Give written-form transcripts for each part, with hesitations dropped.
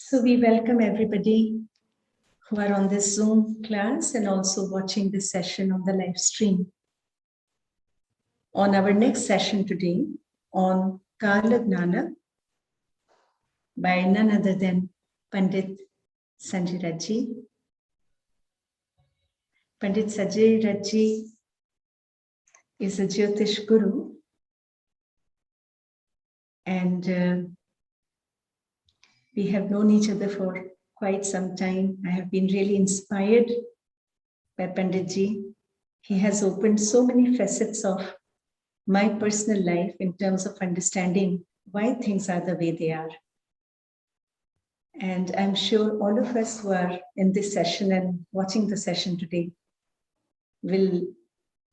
So we welcome everybody who are on this Zoom class and also watching this session on the live stream. On our next session today on Kāla Jñāna by none other than Pandit Sanjay Rath ji. Pandit Sanjay Rath ji is a Jyotiṣ Guru, and we have known each other for quite some time. I have been really inspired by Pandit ji. He has opened so many facets of my personal life in terms of understanding why things are the way they are. And I'm sure all of us who are in this session and watching the session today will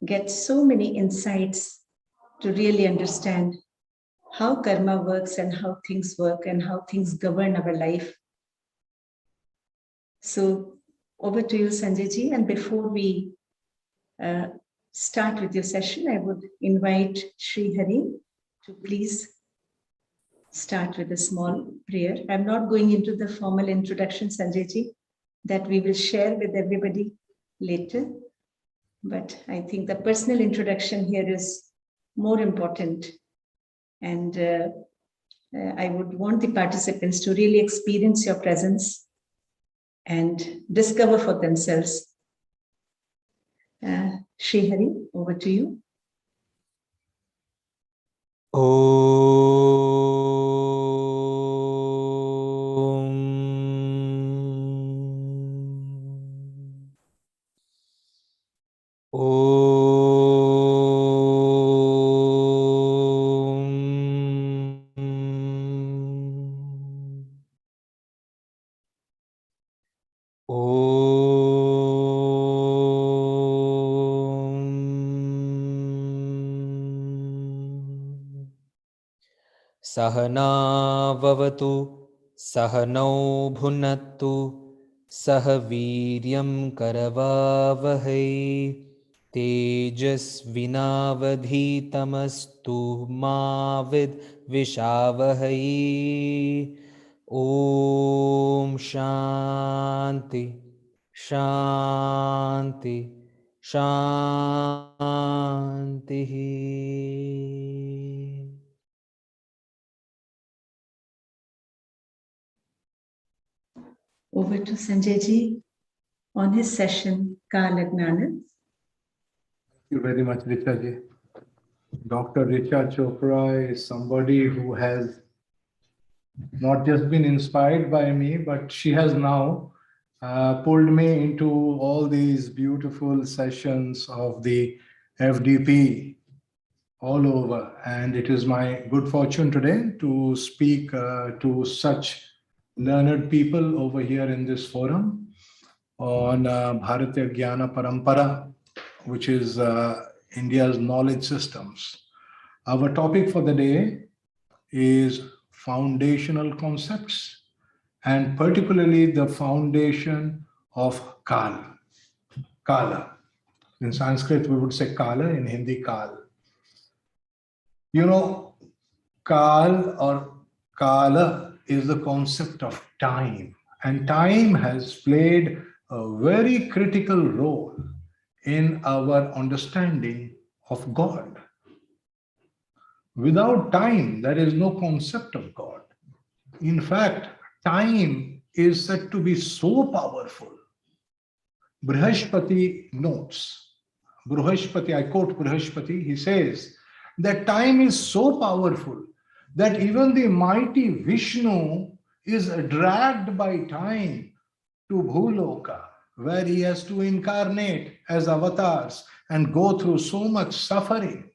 get so many insights to really understand how karma works and how things work and how things govern our life. So over to you, Sanjay ji. And before we start with your session, I would invite Sri Hari to please start with a small prayer. I'm not going into the formal introduction, Sanjay ji, that we will share with everybody later. But I think the personal introduction here is more important. And I would want the participants to really experience your presence and discover for themselves. Sri Hari, over to you. Sahana vavatu sahanau bhunattu sahaviryam karavavahai tejasvinavadhitamastu mavid vishavahai. Om Shanti Shanti Shanti. Over to Sanjay ji on his session, Kāla Jñāna. Thank you very much, Richa ji. Dr. Richa Chopra is somebody who has not just been inspired by me, but she has now pulled me into all these beautiful sessions of the FDP all over. And it is my good fortune today to speak to such learned people over here in this forum on Bhartiya Jnana Parampara, which is India's knowledge systems. Our topic for the day is foundational concepts, and particularly the foundation of Kāla. Kāla. In Sanskrit, we would say Kāla, in Hindi, Kāla. You know, Kāla or Kāla is the concept of time, and time has played a very critical role in our understanding of God. Without time, there is no concept of God. In fact, time is said to be so powerful. Brihaspati notes, I quote Brihaspati, he says that time is so powerful that even the mighty Vishnu is dragged by time to Bhuloka, where he has to incarnate as avatars and go through so much suffering.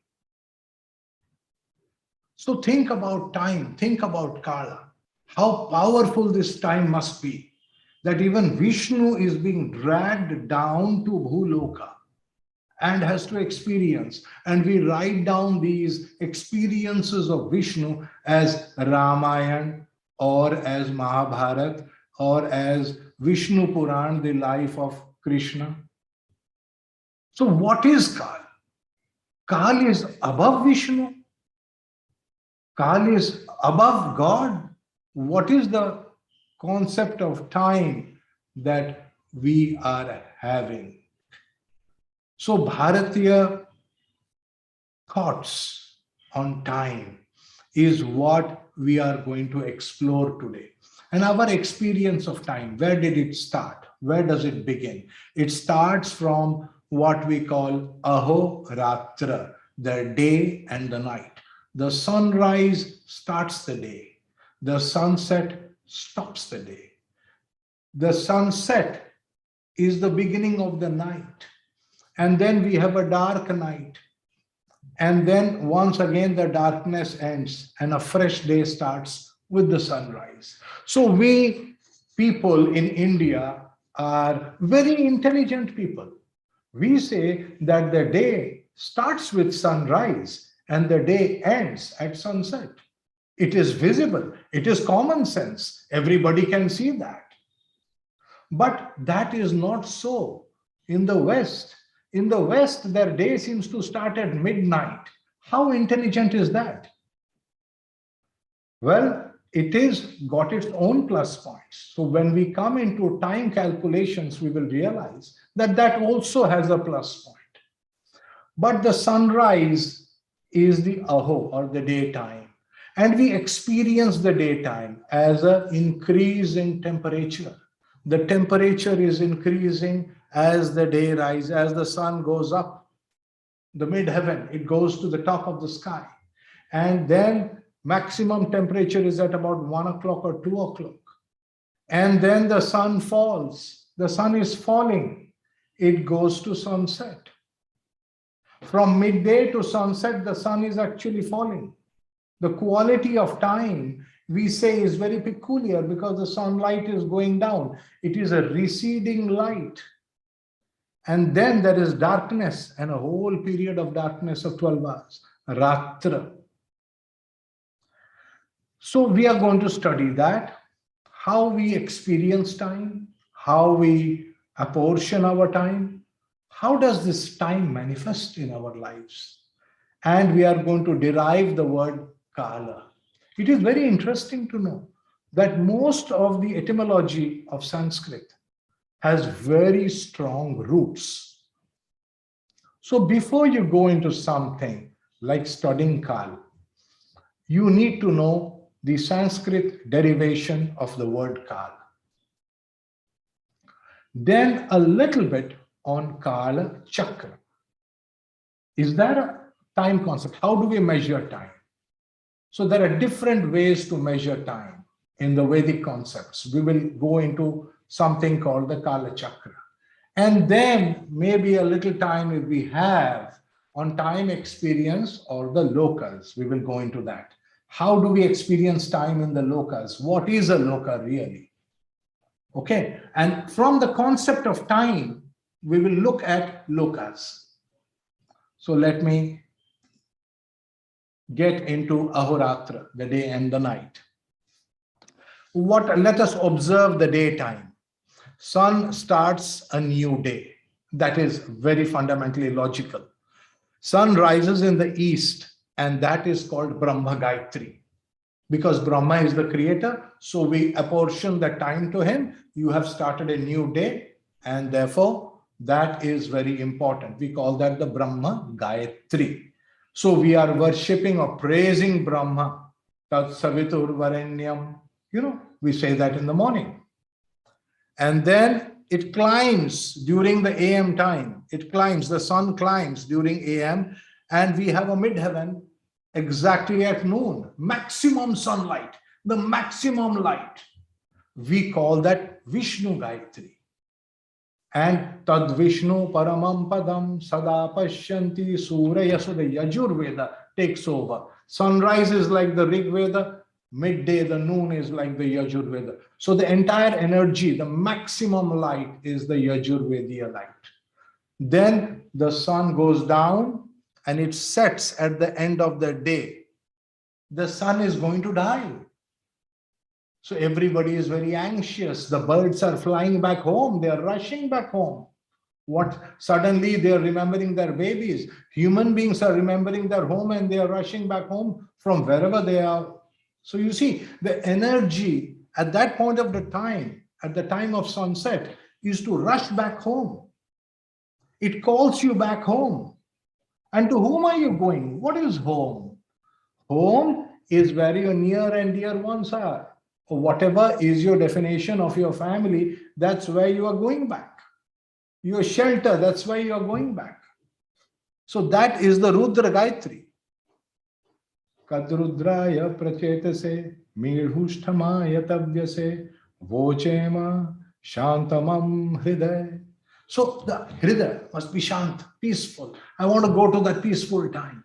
So think about time, think about Kāla, how powerful this time must be, that even Vishnu is being dragged down to Bhuloka and has to experience. And we write down these experiences of Vishnu as Ramayana or as Mahabharata or as Vishnu Puran, the life of Krishna. So what is Kāla? Kāla is above Vishnu. Kāla is above God. What is the concept of time that we are having. So Bharatiya thoughts on time is what we are going to explore today. And our experience of time, where did it start? Where does it begin? It starts from what we call Aho Ratra, the day and the night. The sunrise starts the day. The sunset stops the day. The sunset is the beginning of the night. And then we have a dark night. And then once again, the darkness ends and a fresh day starts with the sunrise. So we people in India are very intelligent people. We say that the day starts with sunrise and the day ends at sunset. It is visible. It is common sense. Everybody can see that. But that is not so in the West. In the West, their day seems to start at midnight. How intelligent is that? Well, it is got its own plus points. So when we come into time calculations, we will realize that that also has a plus point. But the sunrise is the Aho or the daytime. And we experience the daytime as an increase in temperature. The temperature is increasing as the day rises, as the sun goes up, the mid-heaven, it goes to the top of the sky. And then maximum temperature is at about 1 o'clock or 2 o'clock. And then the sun falls. The sun is falling. It goes to sunset. From midday to sunset, the sun is actually falling. The quality of time, we say, is very peculiar because the sunlight is going down. It is a receding light. And then there is darkness and a whole period of darkness of 12 hours, Ratra. So we are going to study that, how we experience time, how we apportion our time, how does this time manifest in our lives? And we are going to derive the word Kāla. It is very interesting to know that most of the etymology of Sanskrit has very strong roots. So before you go into something like studying Kāla, you need to know the Sanskrit derivation of the word Kāla. Then a little bit on Kāla Chakra. Is that a time concept? How do we measure time? So there are different ways to measure time in the Vedic concepts. We will go into something called the Kāla Chakra. And then maybe a little time if we have on time experience or the lokas, we will go into that. How do we experience time in the lokas? What is a loka really? Okay, and from the concept of time, we will look at lokas. So let me get into Ahoratra, the day and the night. Let us observe the daytime. Sun starts a new day. That is very fundamentally logical. Sun rises in the east, and that is called Brahma Gayatri. Because Brahma is the creator, so we apportion the time to him. You have started a new day, and therefore that is very important. We call that the Brahma Gayatri. So we are worshipping or praising Brahma. Tat Savitur Varenyam. We say that in the morning. And then it climbs during the AM time. It climbs, the sun climbs during AM, and we have a midheaven exactly at noon. Maximum sunlight, the maximum light. We call that Vishnu Gayatri. And Tad Vishnu Paramam Padam Sada Pashyanti Surya. So the Yajur Veda takes over. Sunrise is like the Rig Veda. Midday, the noon is like the Yajur Veda. So the entire energy, the maximum light is the Yajur Vediya light. Then the sun goes down and it sets at the end of the day. The sun is going to die. So everybody is very anxious. The birds are flying back home. They are rushing back home. Suddenly they are remembering their babies. Human beings are remembering their home and they are rushing back home from wherever they are. So you see, the energy at that point of the time, at the time of sunset, is to rush back home. It calls you back home. And to whom are you going? What is home? Home is where your near and dear ones are. Or whatever is your definition of your family, that's where you are going back. Your shelter, that's where you are going back. So that is the Rudra Gayatri. Kadrudraya prachetase mirhushtamaya tavyase vochema shantamam hriday. So the hriday must be shant, peaceful. I want to go to that peaceful time.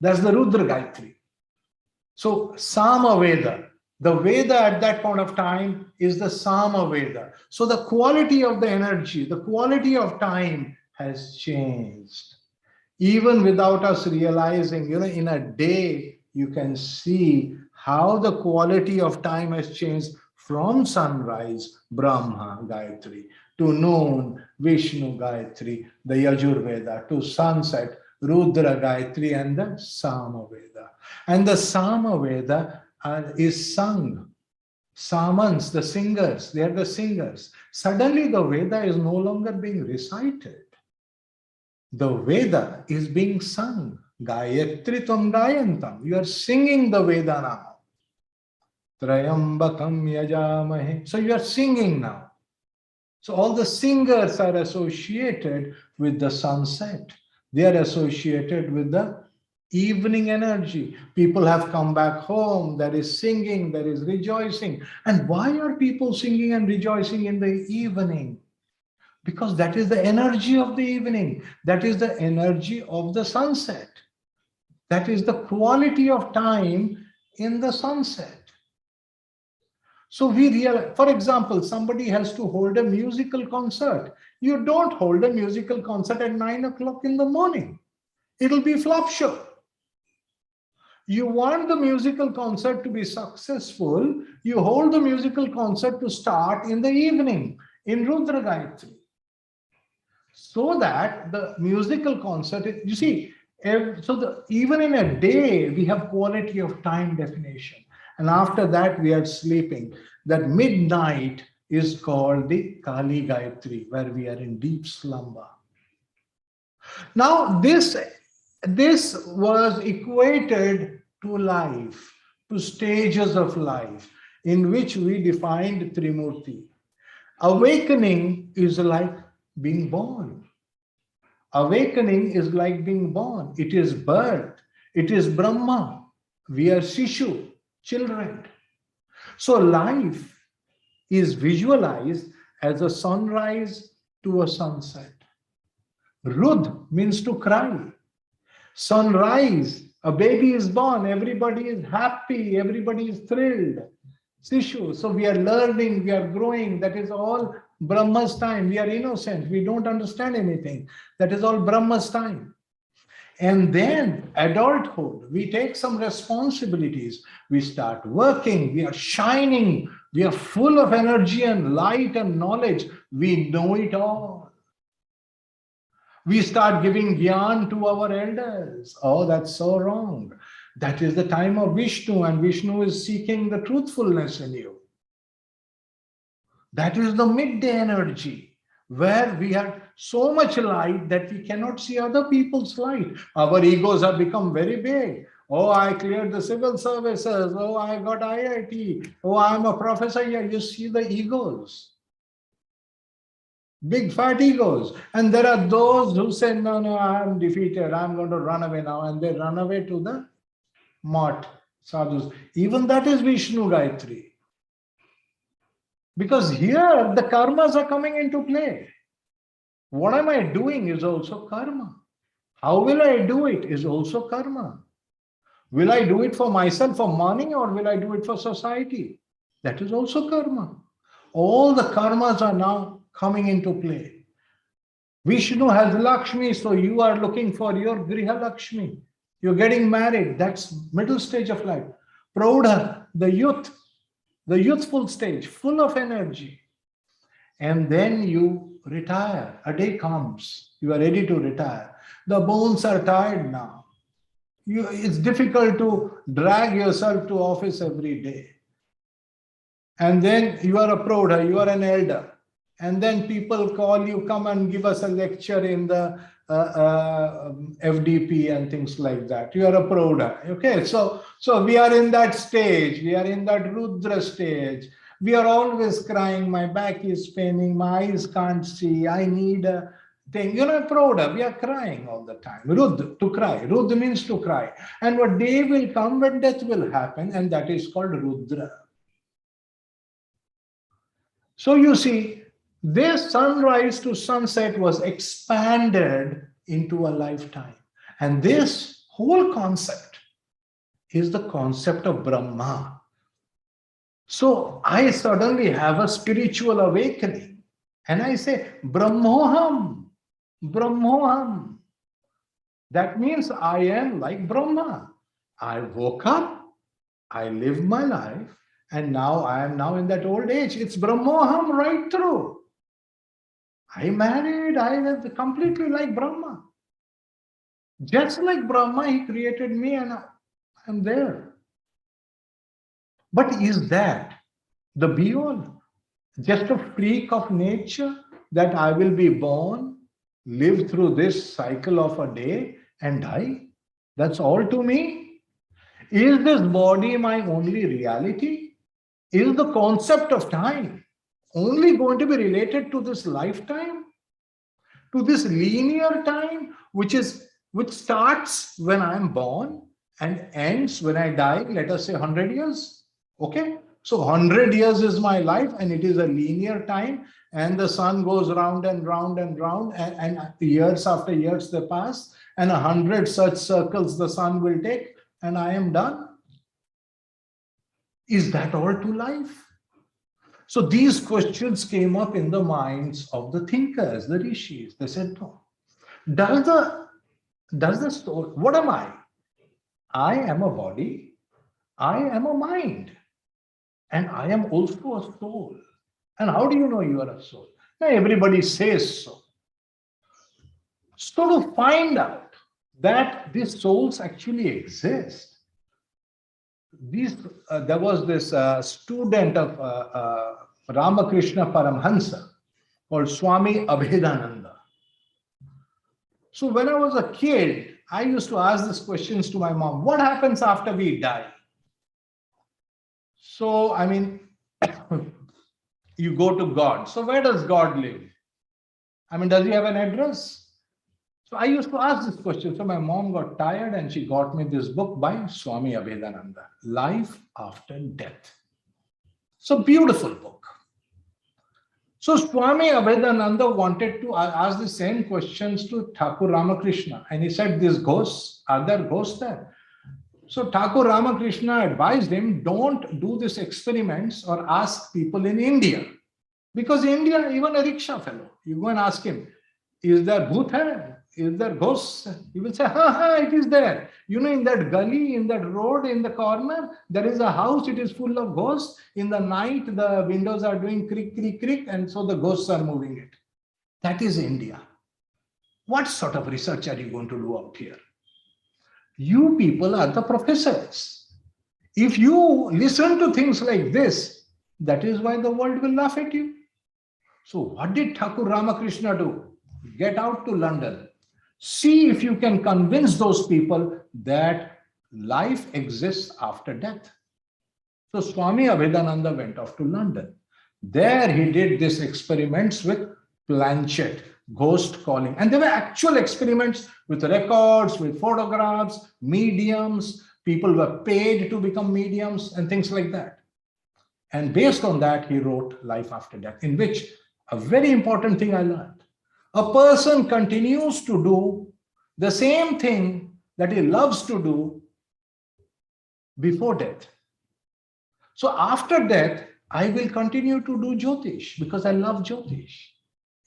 That's the Rudra Gayatri. So Sama Veda, the Veda at that point of time is the Sama Veda. So the quality of the energy, the quality of time has changed. Even without us realizing, in a day, you can see how the quality of time has changed from sunrise, Brahma Gayatri, to noon, Vishnu Gayatri, the Yajurveda, to sunset, Rudra Gayatri, and the Samaveda. And the Samaveda is sung. Samans, the singers, they are the singers. Suddenly the Veda is no longer being recited. The Veda is being sung. Gayatri tvam gayantam. You are singing the Veda now. Trayambakam yajamahe. So you are singing now. So all the singers are associated with the sunset. They are associated with the evening energy. People have come back home. There is singing, there is rejoicing. And why are people singing and rejoicing in the evening? Because that is the energy of the evening. That is the energy of the sunset. That is the quality of time in the sunset. So we realize, for example, somebody has to hold a musical concert. You don't hold a musical concert at 9 o'clock in the morning. It'll be flop show. You want the musical concert to be successful, you hold the musical concert to start in the evening in Rudra Gayatri. So that the musical concert, you see, even in a day, we have quality of time definition. And after that, we are sleeping. That midnight is called the Kali Gayatri, where we are in deep slumber. Now, this was equated to life, to stages of life, in which we defined Trimurti. Awakening is like being born. Awakening is like being born. It is birth. It is Brahma. We are Shishu, children. So life is visualized as a sunrise to a sunset. Rud means to cry. Sunrise, a baby is born, everybody is happy, everybody is thrilled. Sishu, so we are learning, we are growing, that is all Brahma's time. We are innocent, we don't understand anything. That is all Brahma's time. And then adulthood, we take some responsibilities. We start working, we are shining, we are full of energy and light and knowledge. We know it all. We start giving gyan to our elders. Oh, that's so wrong. That is the time of Vishnu, and Vishnu is seeking the truthfulness in you. That is the midday energy, where we have so much light that we cannot see other people's light. Our egos have become very big. Oh, I cleared the civil services. Oh, I got IIT. Oh, I'm a professor here. You see the egos. Big fat egos. And there are those who say, no, I'm defeated. I'm going to run away now. And they run away to the Mat, sadhus. Even that is Vishnu Gayatri. Because here the karmas are coming into play. What am I doing is also karma. How will I do it is also karma. Will I do it for myself for money, or will I do it for society? That is also karma. All the karmas are now coming into play. Vishnu has Lakshmi, so you are looking for your Griha Lakshmi. You're getting married, that's middle stage of life. Praudha, the youthful stage, full of energy. And then you retire. A day comes, you are ready to retire. The bones are tired now. It's difficult to drag yourself to office every day. And then you are a Prodha, you are an elder. And then people call you, come and give us a lecture in the FDP and things like that. You are a Prodha. Okay, so we are in that stage. We are in that Rudra stage. We are always crying. My back is paining. My eyes can't see. I need a thing. You know, Prodha, we are crying all the time. Rudra, to cry. Rudra means to cry. And what day will come when death will happen, and that is called Rudra. So you see, this sunrise to sunset was expanded into a lifetime. And this whole concept is the concept of Brahma. So I suddenly have a spiritual awakening. And I say, Brahmoham, Brahmoham. That means I am like Brahma. I woke up, I lived my life, and now I am now in that old age. It's Brahmoham right through. I married, I was completely like Brahma. Just like Brahma, he created me and I am there. But is that the be-all? Just a freak of nature that I will be born, live through this cycle of a day and die? That's all to me? Is this body my only reality? Is the concept of time only going to be related to this lifetime? To this linear time, which starts when I am born and ends when I die, let us say 100 years. Okay? So 100 years is my life and it is a linear time, and the sun goes round and round and round, and years after years they pass, and 100 such circles the sun will take, and I am done. Is that all to life? So these questions came up in the minds of the thinkers, the rishis. They said, no. Does the soul, what am I? I am a body, I am a mind, and I am also a soul. And how do you know you are a soul? Now everybody says so. So to find out that these souls actually exist, there was this student of Ramakrishna Paramhansa called Swami Abhedananda. So when I was a kid, I used to ask these questions to my mom. What happens after we die? So, I mean, you go to God. So where does God live? I mean, does he have an address? So I used to ask this question. So my mom got tired and she got me this book by Swami Abhedananda, Life After Death. It's a beautiful book. So Swami Abhedananda wanted to ask the same questions to Thakur Ramakrishna. And he said, these ghosts, are there ghosts there? So Thakur Ramakrishna advised him, don't do these experiments or ask people in India. Because India, even a rickshaw fellow, you go and ask him, is there bhoot hai? Is there ghosts? He will say, it is there. You know, in that gully, in that road, in the corner, there is a house, it is full of ghosts. In the night, the windows are doing creak, creak, creak, and so the ghosts are moving it. That is India. What sort of research are you going to do out here? You people are the professors. If you listen to things like this, that is why the world will laugh at you. So what did Thakur Ramakrishna do? Get out to London. See if you can convince those people that life exists after death. So Swami Abhedananda went off to London. There he did these experiments with planchette, ghost calling. And there were actual experiments with records, with photographs, mediums. People were paid to become mediums and things like that. And based on that, he wrote Life After Death, in which a very important thing I learned. A person continues to do the same thing that he loves to do before death. So after death, I will continue to do Jyotish because I love Jyotish.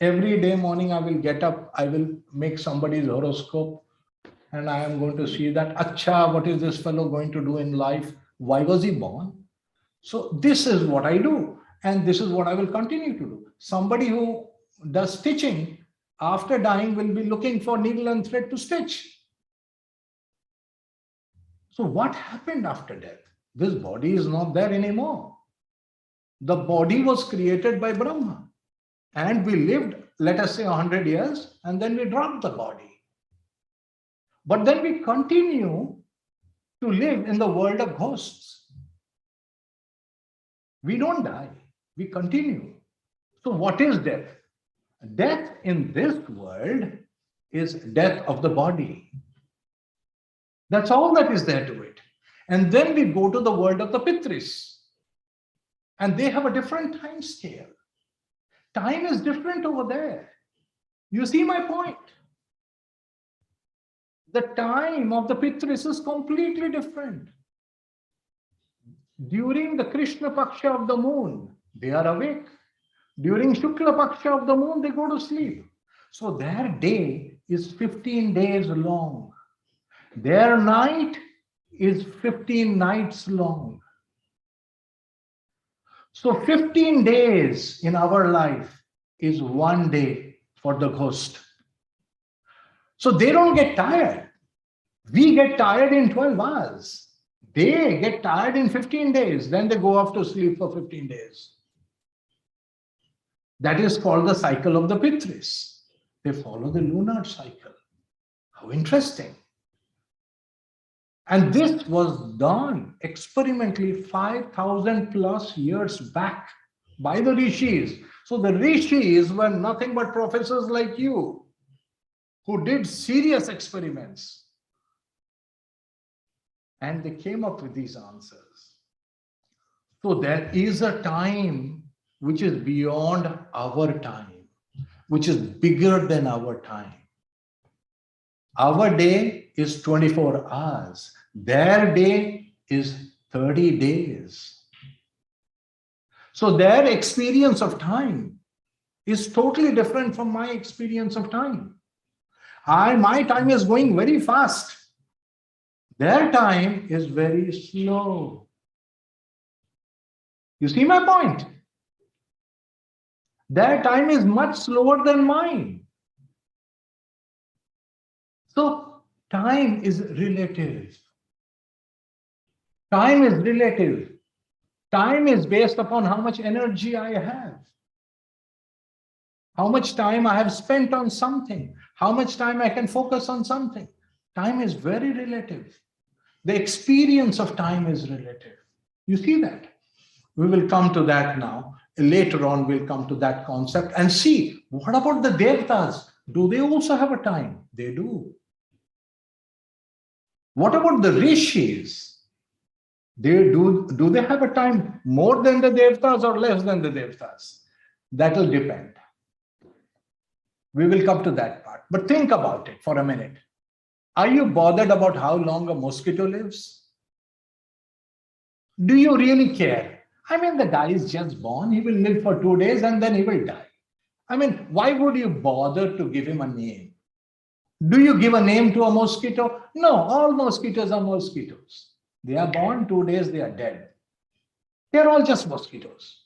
Every day morning I will get up, I will make somebody's horoscope and I am going to see that, Acha, what is this fellow going to do in life? Why was he born? So this is what I do and this is what I will continue to do. Somebody who does stitching after dying will be looking for needle and thread to stitch. So what happened after death? This body is not there anymore. The body was created by Brahma. And we lived, let us say, 100 years, and then we dropped the body. But then we continue to live in the world of ghosts. We don't die, we continue. So what is death? Death in this world is death of the body. That's all that is there to it. And then we go to the world of the Pitris. And they have a different time scale. Time is different over there. You see my point? The time of the Pitris is completely different. During the Krishna Paksha of the moon, they are awake. During Shukla Paksha of the moon, they go to sleep. So their day is 15 days long. Their night is 15 nights long. So 15 days in our life is one day for the ghost. So they don't get tired. We get tired in 12 hours. They get tired in 15 days. Then they go off to sleep for 15 days. That is called the cycle of the Pitris. They follow the lunar cycle. How interesting. And this was done experimentally 5,000 plus years back by the rishis. So the rishis were nothing but professors like you who did serious experiments. And they came up with these answers. So there is a time which is beyond our time, which is bigger than our time. Our day is 24 hours. Their day is 30 days. So their experience of time is totally different from my experience of time. My time is going very fast. Their time is very slow. You see my point? Their time is much slower than mine. So time is relative. Time is relative. Time is based upon how much energy I have, how much time I have spent on something, how much time I can focus on something. Time is very relative. The experience of time is relative. You see that? We will come to that now. Later on, we'll come to that concept and see, what about the Devtas? Do they also have a time? They do. What about the Rishis? Do they have a time more than the Devtas or less than the Devtas? That will depend. We will come to that part. But think about it for a minute. Are you bothered about how long a mosquito lives? Do you really care? I mean, the guy is just born. He will live for 2 days and then he will die. I mean, why would you bother to give him a name? Do you give a name to a mosquito? No, all mosquitoes are mosquitoes. They are born, 2 days, they are dead. They are all just mosquitoes.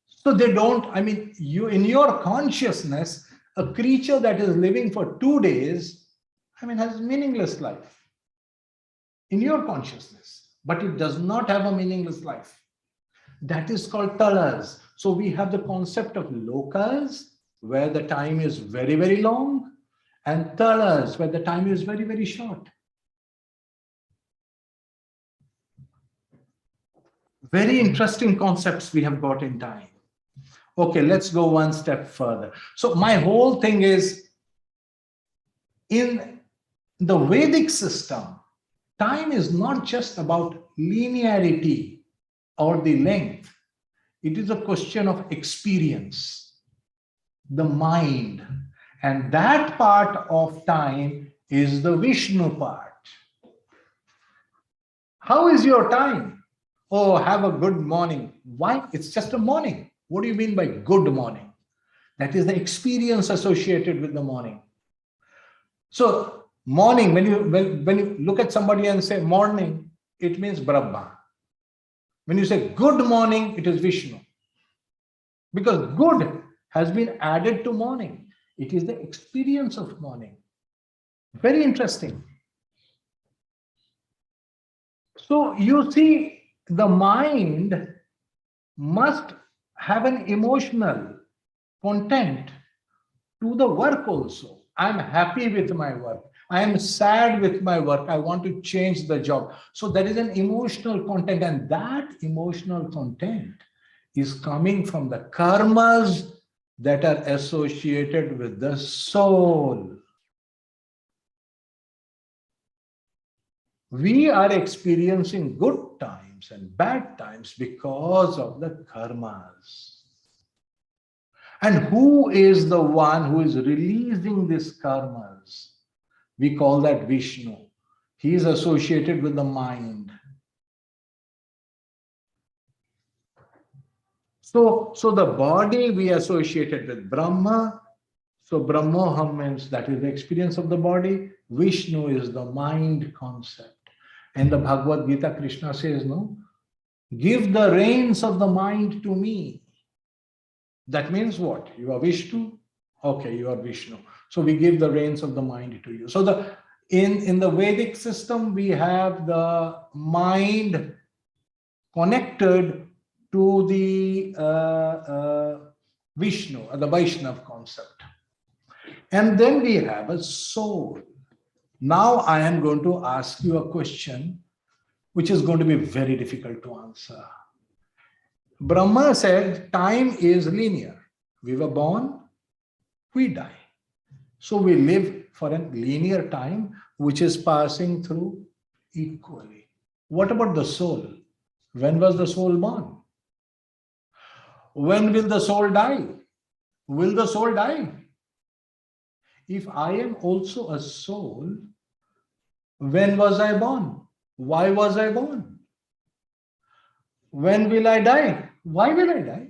So they don't, I mean, in your consciousness, a creature that is living for 2 days, I mean, has meaningless life. In your consciousness, but it does not have a meaningless life. That is called talas. So we have the concept of lokas, where the time is very, very long, and talas, where the time is very, very short. Very interesting concepts we have got in time. Okay, let's go one step further. So my whole thing is, in the Vedic system, time is not just about linearity or the length. It is a question of experience, the mind. And that part of time is the Vishnu part. How is your time? Oh, have a good morning. Why? It's just a morning. What do you mean by good morning? That is the experience associated with the morning. So morning, when you look at somebody and say morning, it means Brahma. When you say good morning, it is Vishnu. Because good has been added to morning. It is the experience of morning. Very interesting. So you see, the mind must have an emotional content to the work also. I'm happy with my work. I am sad with my work. I want to change the job. So there is an emotional content, and that emotional content is coming from the karmas that are associated with the soul. We are experiencing good times and bad times because of the karmas. And who is the one who is releasing these karmas? We call that Vishnu. He is associated with the mind. So the body we associated with Brahma. So Brahmoham means that is the experience of the body. Vishnu is the mind concept. In the Bhagavad Gita, Krishna says, no, give the reins of the mind to me. That means what? You are Vishnu? Okay, you are Vishnu. So we give the reins of the mind to you. So in the Vedic system, we have the mind connected to the Vishnu, or the Vaishnav concept. And then we have a soul. Now I am going to ask you a question which is going to be very difficult to answer. Brahma said time is linear. We were born, we die. So we live for a linear time which is passing through equally. What about the soul? When was the soul born? When will the soul die? Will the soul die? If I am also a soul, when was I born? Why was I born? When will I die? Why will I die?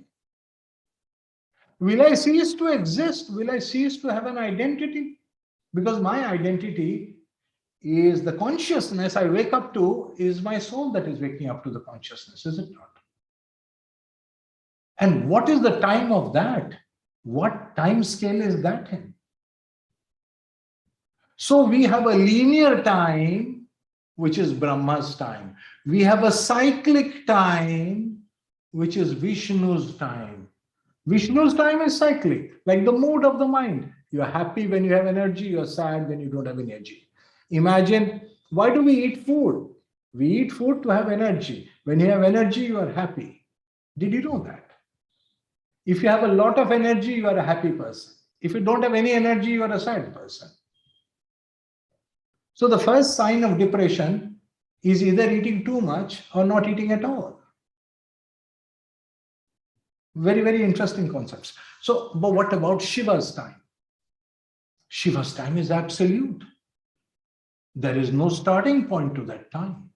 Will I cease to exist? Will I cease to have an identity? Because my identity is the consciousness I wake up to, is my soul that is waking up to the consciousness, is it not? And what is the time of that? What time scale is that in? So we have a linear time, which is Brahma's time. We have a cyclic time, which is Vishnu's time. Vishnu's time is cyclic, like the mood of the mind. You are happy when you have energy, you are sad when you don't have energy. Imagine, why do we eat food? We eat food to have energy. When you have energy, you are happy. Did you know that? If you have a lot of energy, you are a happy person. If you don't have any energy, you are a sad person. So the first sign of depression is either eating too much or not eating at all. Very, very interesting concepts. So, but what about Shiva's time? Shiva's time is absolute. There is no starting point to that time.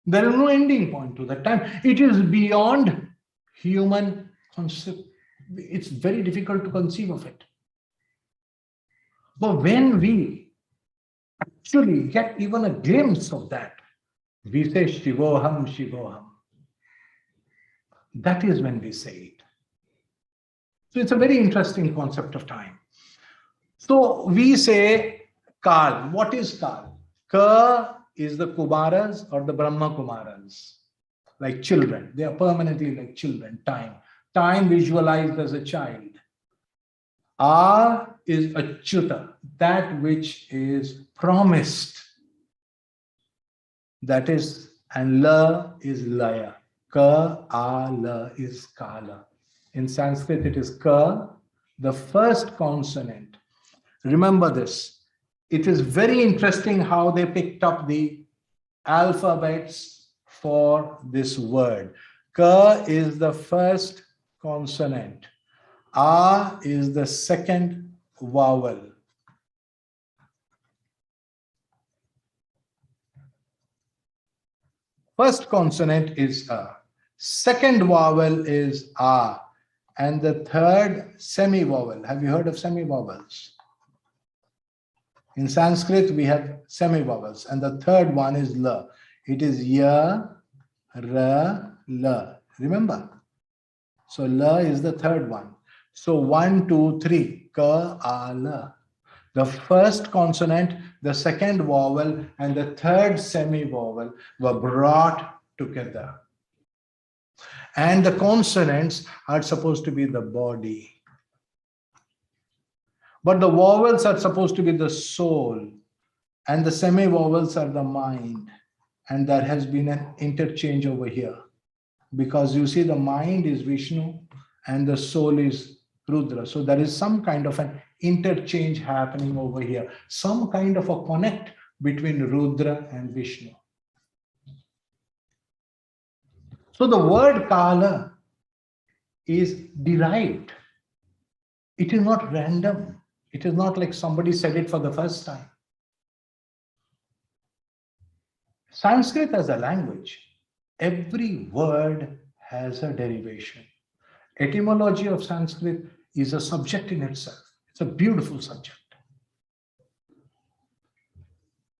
There is no ending point to that time. It is beyond human concept. It's very difficult to conceive of it. But when we actually get even a glimpse of that, we say Shivoham, Shivoham. That is when we say it. So it's a very interesting concept of time. So we say Kal. What is Kal? Ka is the Kumaras or the Brahma Kumaras, like children. They are permanently like children, time. Time visualized as a child. A is Achyuta, that which is promised. That is, and La is Laya. Ka, A, La is Kala. In Sanskrit, it is Ka, the first consonant. Remember this. It is very interesting how they picked up the alphabets for this word. Ka is the first consonant. A is the second vowel. First consonant is A. Second vowel is A. And the third semi-vowel. Have you heard of semi-vowels? In Sanskrit, we have semi-vowels. And the third one is La. It is Ya, Ra, La. Remember? So La is the third one. So 1, 2, 3. Ka, A, La. The first consonant, the second vowel, and the third semi-vowel were brought together. And the consonants are supposed to be the body. But the vowels are supposed to be the soul, and the semi-vowels are the mind. And there has been an interchange over here. Because you see, the mind is Vishnu and the soul is Rudra. So there is some kind of an interchange happening over here, some kind of a connect between Rudra and Vishnu. So the word Kala is derived. It is not random. It is not like somebody said it for the first time. Sanskrit as a language, every word has a derivation. Etymology of Sanskrit is a subject in itself. It's a beautiful subject.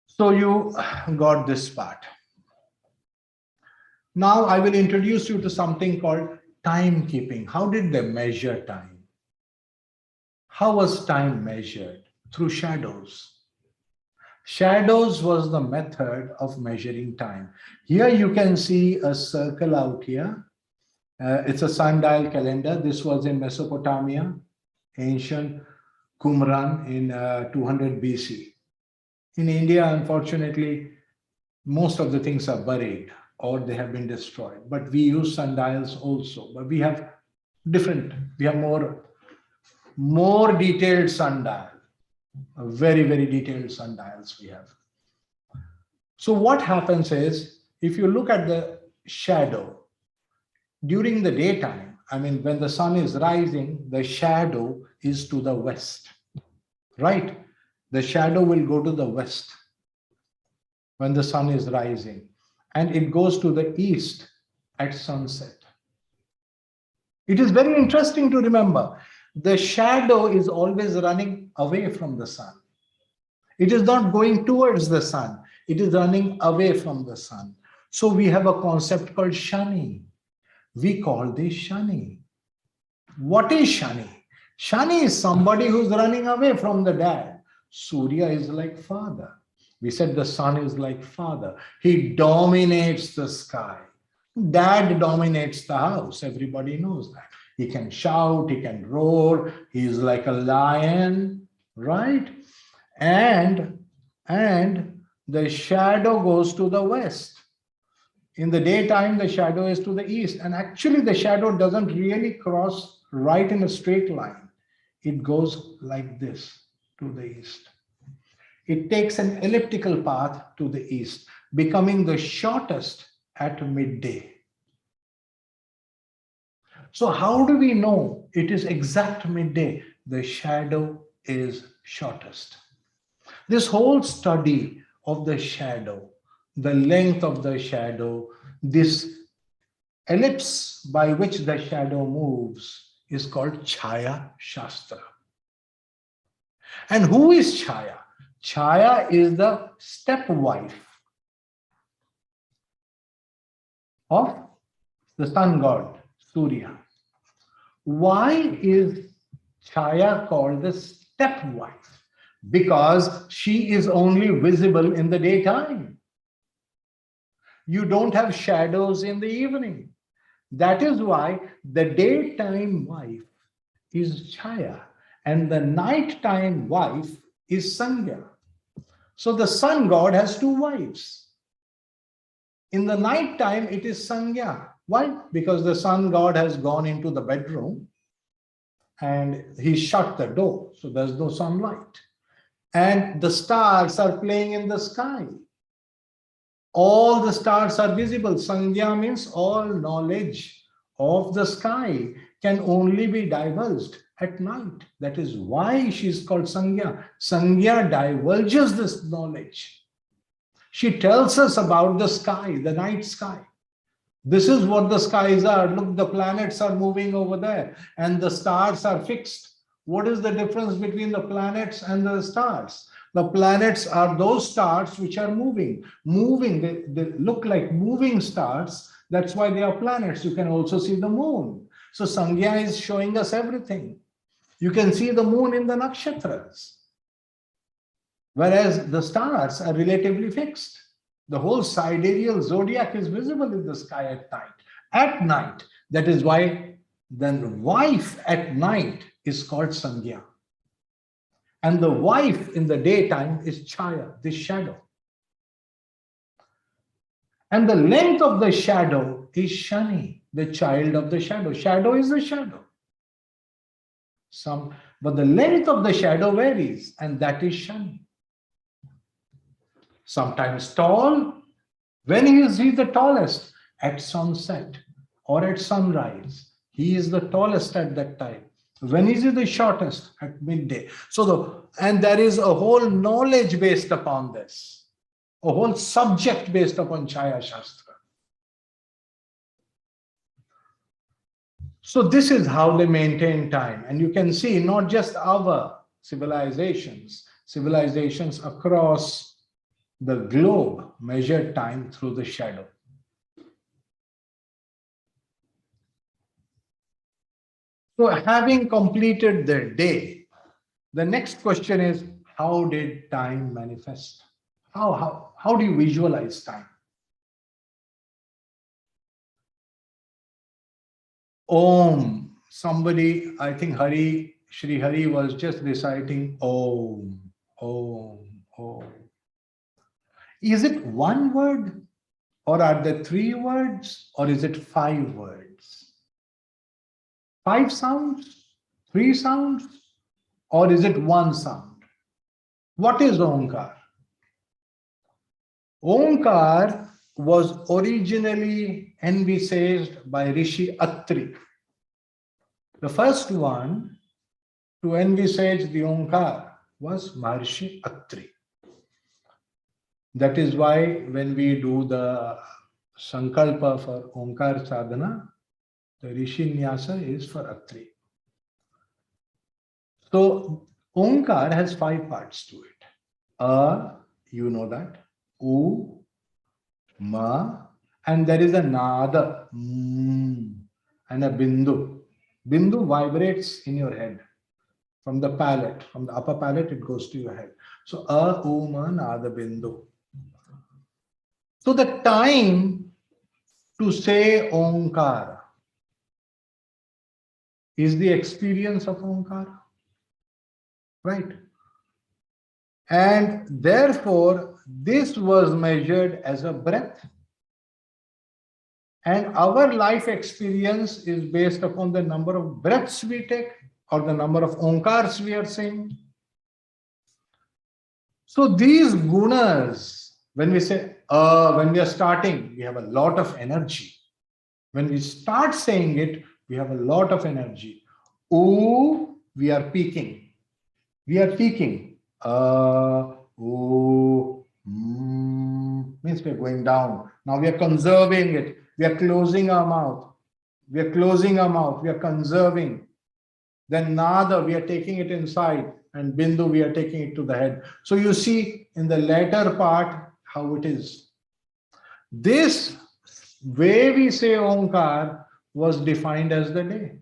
So you got this part. Now I will introduce you to something called timekeeping. How did they measure time? How was time measured? Through shadows. Shadows was the method of measuring time. Here you can see a circle out here. It's a sundial calendar. This was in Mesopotamia, ancient Qumran in 200 BC. In India, unfortunately, most of the things are buried or they have been destroyed. But we use sundials also. But we have different, we have more detailed sundial. Very, very detailed sundials we have. So what happens is, if you look at the shadow, during the daytime, I mean, when the sun is rising, the shadow is to the west, right? The shadow will go to the west when the sun is rising, and it goes to the east at sunset. It is very interesting to remember, the shadow is always running away from the sun. It is not going towards the sun. It is running away from the sun. So we have a concept called Shani. We call this Shani. What is Shani? Shani is somebody who's running away from the dad. Surya is like father. We said the sun is like father. He dominates the sky. Dad dominates the house. Everybody knows that. He can shout, he can roar. He is like a lion, right? And the shadow goes to the west. In the daytime, the shadow is to the east. And actually, the shadow doesn't really cross right in a straight line. It goes like this to the east. It takes an elliptical path to the east, becoming the shortest at midday. So how do we know it is exact midday? The shadow is shortest. This whole study of the shadow, the length of the shadow, this ellipse by which the shadow moves is called Chaya Shastra. And who is Chaya? Chaya is the stepwife of the sun god, Surya. Why is Chaya called the stepwife? Because she is only visible in the daytime. You don't have shadows in the evening. That is why the daytime wife is Chaya and the nighttime wife is Sangya. So the sun god has two wives. In the nighttime, it is Sangya. Why? Because the sun god has gone into the bedroom and he shut the door, so there's no sunlight. And the stars are playing in the sky. All the stars are visible. Sangya means all knowledge of the sky can only be divulged at night. That is why she is called Sangya. Sangya divulges this knowledge. She tells us about the sky, the night sky. This is what the skies are. Look, the planets are moving over there and the stars are fixed. What is the difference between the planets and the stars? The planets are those stars which are moving. They look like moving stars. That's why they are planets. You can also see the moon. So Sangya is showing us everything. You can see the moon in the nakshatras. Whereas the stars are relatively fixed. The whole sidereal zodiac is visible in the sky at night. At night. That is why then the wife at night is called Sandhya. And the wife in the daytime is Chaya, the shadow. And the length of the shadow is Shani, the child of the shadow. Shadow is the shadow. But the length of the shadow varies, and that is Shani. Sometimes tall. When is he the tallest? At sunset or at sunrise. He is the tallest at that time. When is he the shortest? At midday. And there is a whole knowledge based upon this. A whole subject based upon Chaya Shastra. So this is how they maintain time. And you can see not just our civilizations across the globe measure time through the shadow. So having completed their day, the next question is, how did time manifest? How do you visualize time? Om. Somebody, I think Sri Hari was just reciting Om, Om, Om. Is it one word? Or are there 3 words? Or is it 5 words? 5 sounds? 3 sounds? Or is it 1 sound? What is Omkar? Omkar was originally envisaged by Rishi Atri. The first one to envisage the Omkar was Maharishi Atri. That is why when we do the Sankalpa for Omkar Sadhana, the Rishi Nyasa is for Atri. So Omkar has 5 parts to it. You know that. U, Ma, and there is a Nada, and a Bindu. Bindu vibrates in your head. From the palate, from the upper palate, it goes to your head. So U, Ma, Nada, Bindu. So the time to say Omkara is the experience of Omkara, right? And therefore, this was measured as a breath. And our life experience is based upon the number of breaths we take or the number of Omkars we are saying. So these gunas, when we say, when we are starting, we have a lot of energy. When we start saying it, we have a lot of energy. O, we are peaking. We are peaking. Means we are going down. Now we are conserving it. We are closing our mouth. We are closing our mouth. We are conserving. Then Nada, we are taking it inside. And Bindu, we are taking it to the head. So you see in the latter part how it is. This way we say Omkar was defined as the day.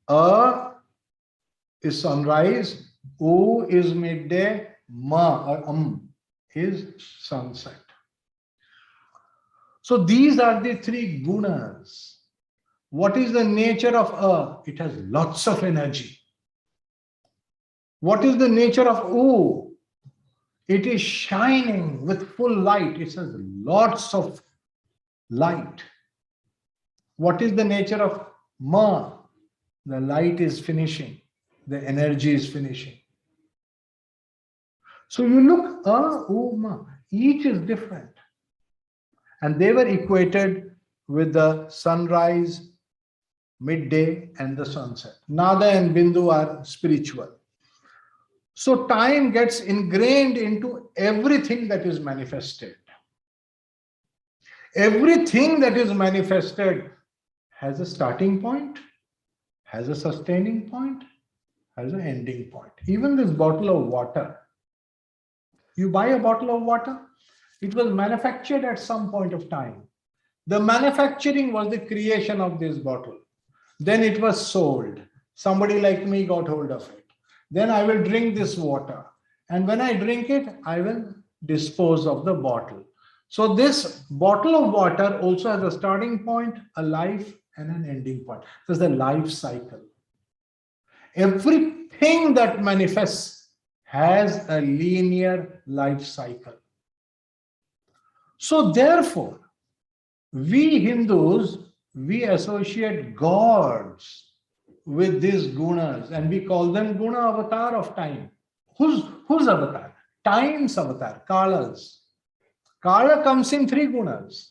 A is sunrise, U is midday, Ma or is sunset. So these are the 3 gunas. What is the nature of A? It has lots of energy. What is the nature of U? It is shining with full light. It has lots of light. What is the nature of Ma? The light is finishing. The energy is finishing. So you look, Ma, each is different. And they were equated with the sunrise, midday, and the sunset. Nada and Bindu are spiritual. So time gets ingrained into everything that is manifested. Everything that is manifested has a starting point, has a sustaining point, has an ending point. Even this bottle of water. You buy a bottle of water, it was manufactured at some point of time. The manufacturing was the creation of this bottle. Then it was sold. Somebody like me got hold of it. Then I will drink this water. And when I drink it, I will dispose of the bottle. So this bottle of water also has a starting point, a life, and an ending point. This is the life cycle. Everything that manifests has a linear life cycle. So therefore, we Hindus, we associate gods with these gunas and we call them guna avatar of time. Whose avatar? Time's avatar, Kāla's. Kāla comes in 3 gunas.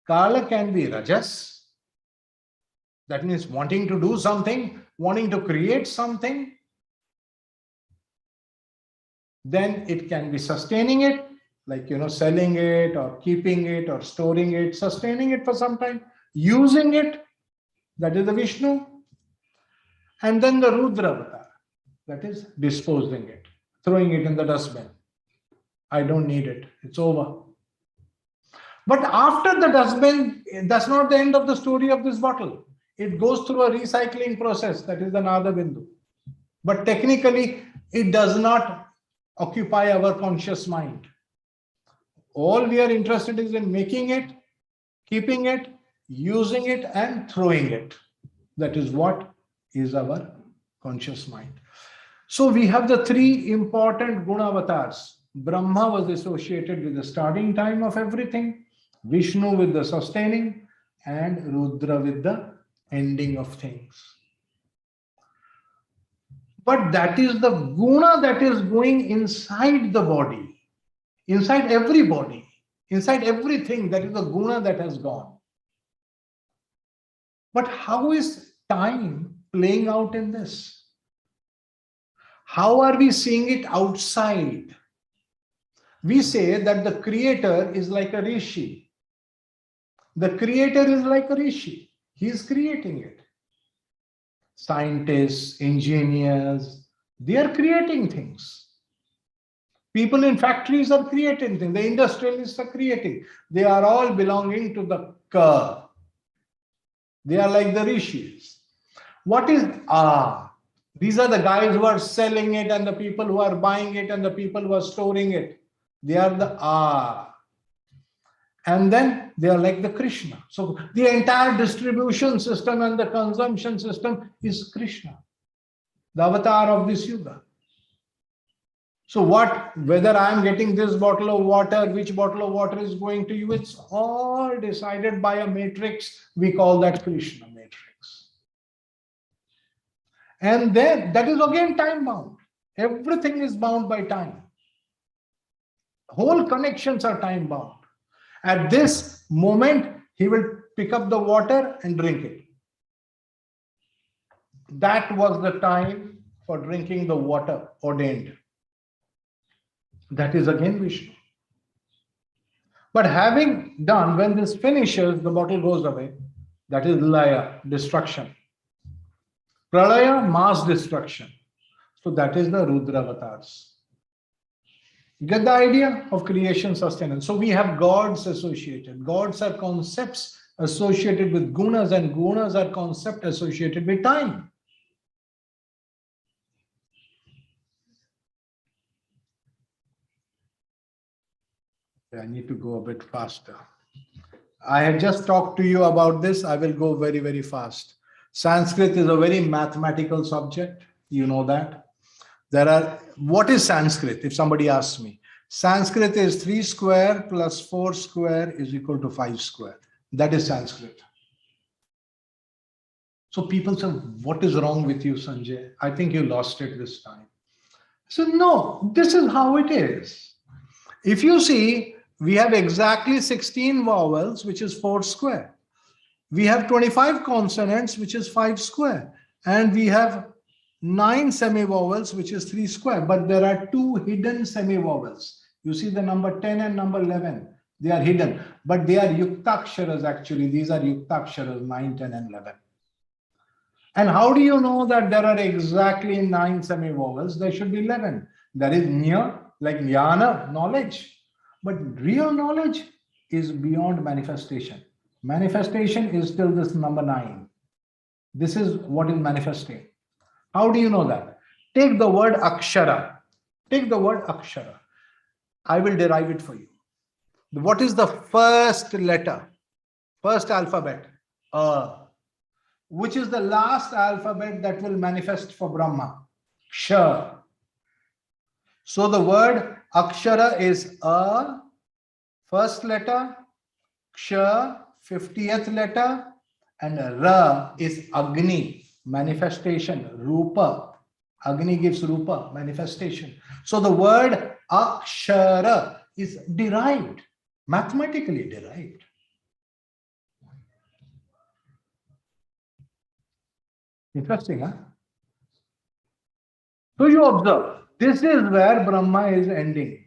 Kāla can be rajas, that means wanting to do something, wanting to create something. Then it can be sustaining it, like, selling it or keeping it or storing it, sustaining it for some time, using it, that is the Vishnu. And then the Rudra avatar, that is disposing it, throwing it in the dustbin. I don't need it, it's over. But after the dustbin, that's not the end of the story of this bottle. It goes through a recycling process, that is the Nada Bindu. But technically, it does not occupy our conscious mind. All we are interested is in making it, keeping it, using it, and throwing it. That is what is our conscious mind. So we have the 3 important guna avatars. Brahma was associated with the starting time of everything, Vishnu with the sustaining, and Rudra with the ending of things. But that is the guna that is going inside the body, inside everybody, inside everything. That is the guna that has gone. But how is time playing out in this? How are we seeing it outside? We say that the creator is like a rishi. The creator is like a rishi. He is creating it. Scientists, engineers, they are creating things. People in factories are creating things. The industrialists are creating. They are all belonging to the Ka. They are like the rishis. What is A? These are the guys who are selling it and the people who are buying it and the people who are storing it. They are the A. And then they are like the Krishna. So the entire distribution system and the consumption system is Krishna, the avatar of this yuga. So whether I am getting this bottle of water, which bottle of water is going to you, it's all decided by a matrix. We call that Krishna matrix. And then that is again time bound. Everything is bound by time. Whole connections are time bound. At this moment, he will pick up the water and drink it. That was the time for drinking the water ordained. That is again Vishnu. But having done, when this finishes, the bottle goes away. That is Laya, destruction. Pralaya, mass destruction. So that is the Rudra avatars. Get the idea of creation, sustenance. So we have gods associated. Gods are concepts associated with gunas, and gunas are concepts associated with time. I need to go a bit faster. I had just talked to you about this. I will go very, very fast. Sanskrit is a very mathematical subject. You know that. What is Sanskrit? If somebody asks me, Sanskrit is 3 square plus 4 square is equal to 5 square. That is Sanskrit. So people say, what is wrong with you, Sanjay? I think you lost it this time. So no, this is how it is. If you see, we have exactly 16 vowels, which is 4 square. We have 25 consonants, which is 5 square. And we have 9 semi-vowels, which is 3 square, but there are 2 hidden semi-vowels. You see the number 10 and number 11, they are hidden, but they are yuktaksharas actually. These are yuktaksharas, 9, 10 and 11. And how do you know that there are exactly 9 semi-vowels? There should be 11. There is Jnana, like Jnana, knowledge. But real knowledge is beyond manifestation. Manifestation is still this number 9. This is what is manifesting. How do you know that? Take the word akshara. Take the word akshara. I will derive it for you. What is the first letter? First alphabet? Which is the last alphabet that will manifest for Brahma? Ksha. So the word Akshara is A, first letter, Ksha, 50th letter, and Ra is Agni, manifestation, Rupa. Agni gives Rupa, manifestation. So the word Akshara is derived, mathematically derived. Interesting, huh? So you observe, this is where Brahma is ending.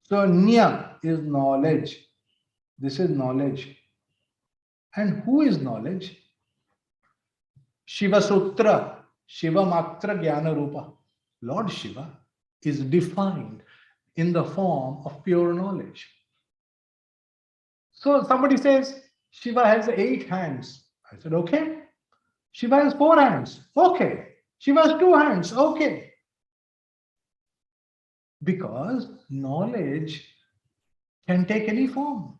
So Nya is knowledge. This is knowledge. And who is knowledge? Shiva Sutra, Shiva Matra Jnana Rupa. Lord Shiva is defined in the form of pure knowledge. So somebody says, Shiva has 8 hands. I said, okay. Shiva has 4 hands. Okay. Shiva has 2 hands. Okay. Because knowledge can take any form.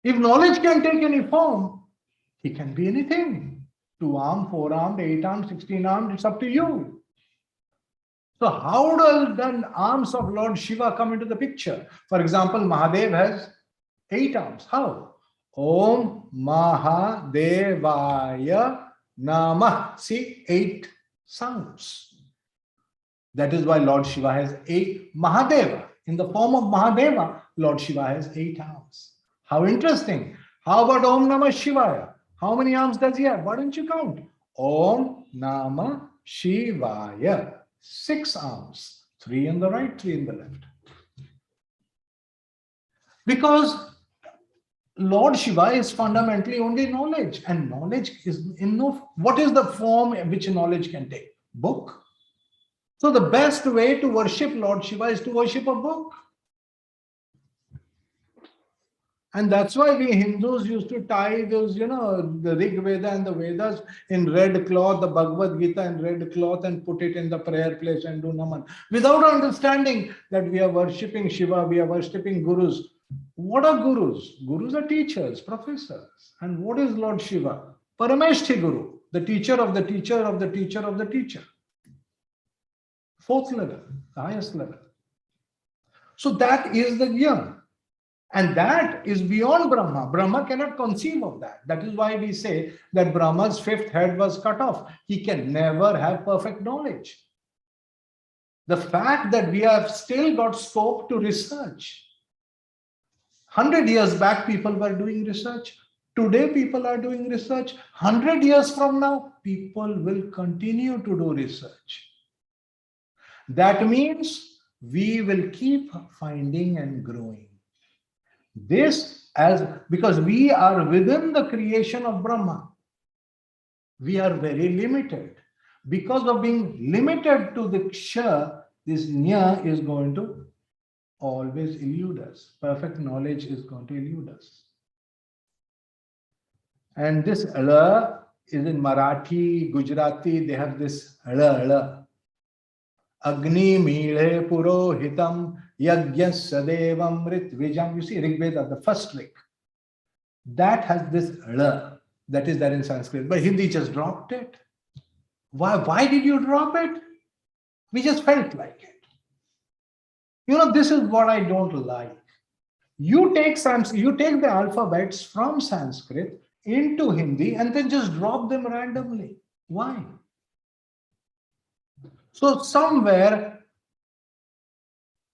If knowledge can take any form, he can be anything. 2-armed, 4-armed, 8-armed, 16-armed, it's up to you. So how does the arms of Lord Shiva come into the picture? For example, Mahadev has 8 arms. How? Om Mahadevaya Namah. See, 8 sounds. That is why Lord Shiva has 8 Mahadeva. In the form of Mahadeva, Lord Shiva has 8 arms. How interesting. How about Om Namah Shivaya? How many arms does he have? Why don't you count? Om Namah Shivaya. 6 arms. 3 in the right, 3 in the left. Because Lord Shiva is fundamentally only knowledge. And knowledge is in no... What is the form which knowledge can take? Book. So the best way to worship Lord Shiva is to worship a book. And that's why we Hindus used to tie those, the Rig Veda and the Vedas in red cloth, the Bhagavad Gita in red cloth, and put it in the prayer place and do Naman. Without understanding that we are worshipping Shiva, we are worshipping Gurus. What are Gurus? Gurus are teachers, professors. And what is Lord Shiva? Parameshthi Guru, the teacher of the teacher of the teacher of the teacher. 4th level, the highest level. So that is the Jnana. And that is beyond Brahma. Brahma cannot conceive of that. That is why we say that Brahma's 5th head was cut off. He can never have perfect knowledge. The fact that we have still got scope to research. 100 years back, people were doing research. Today, people are doing research. 100 years from now, people will continue to do research. That means we will keep finding and growing. This because we are within the creation of Brahma. We are very limited. Because of being limited to the Ksha, this Nya is going to always elude us. Perfect knowledge is going to elude us. And this Ala is in Marathi, Gujarati, they have this Ala. Agni Mile Purohitam Yagyasya Devam Ritvijam. You see, Rig Veda, the first rig, that has this Ala that is there in Sanskrit. But Hindi just dropped it. Why did you drop it? We just felt like it. This is what I don't like. You take the alphabets from Sanskrit into Hindi and then just drop them randomly. Why? So somewhere,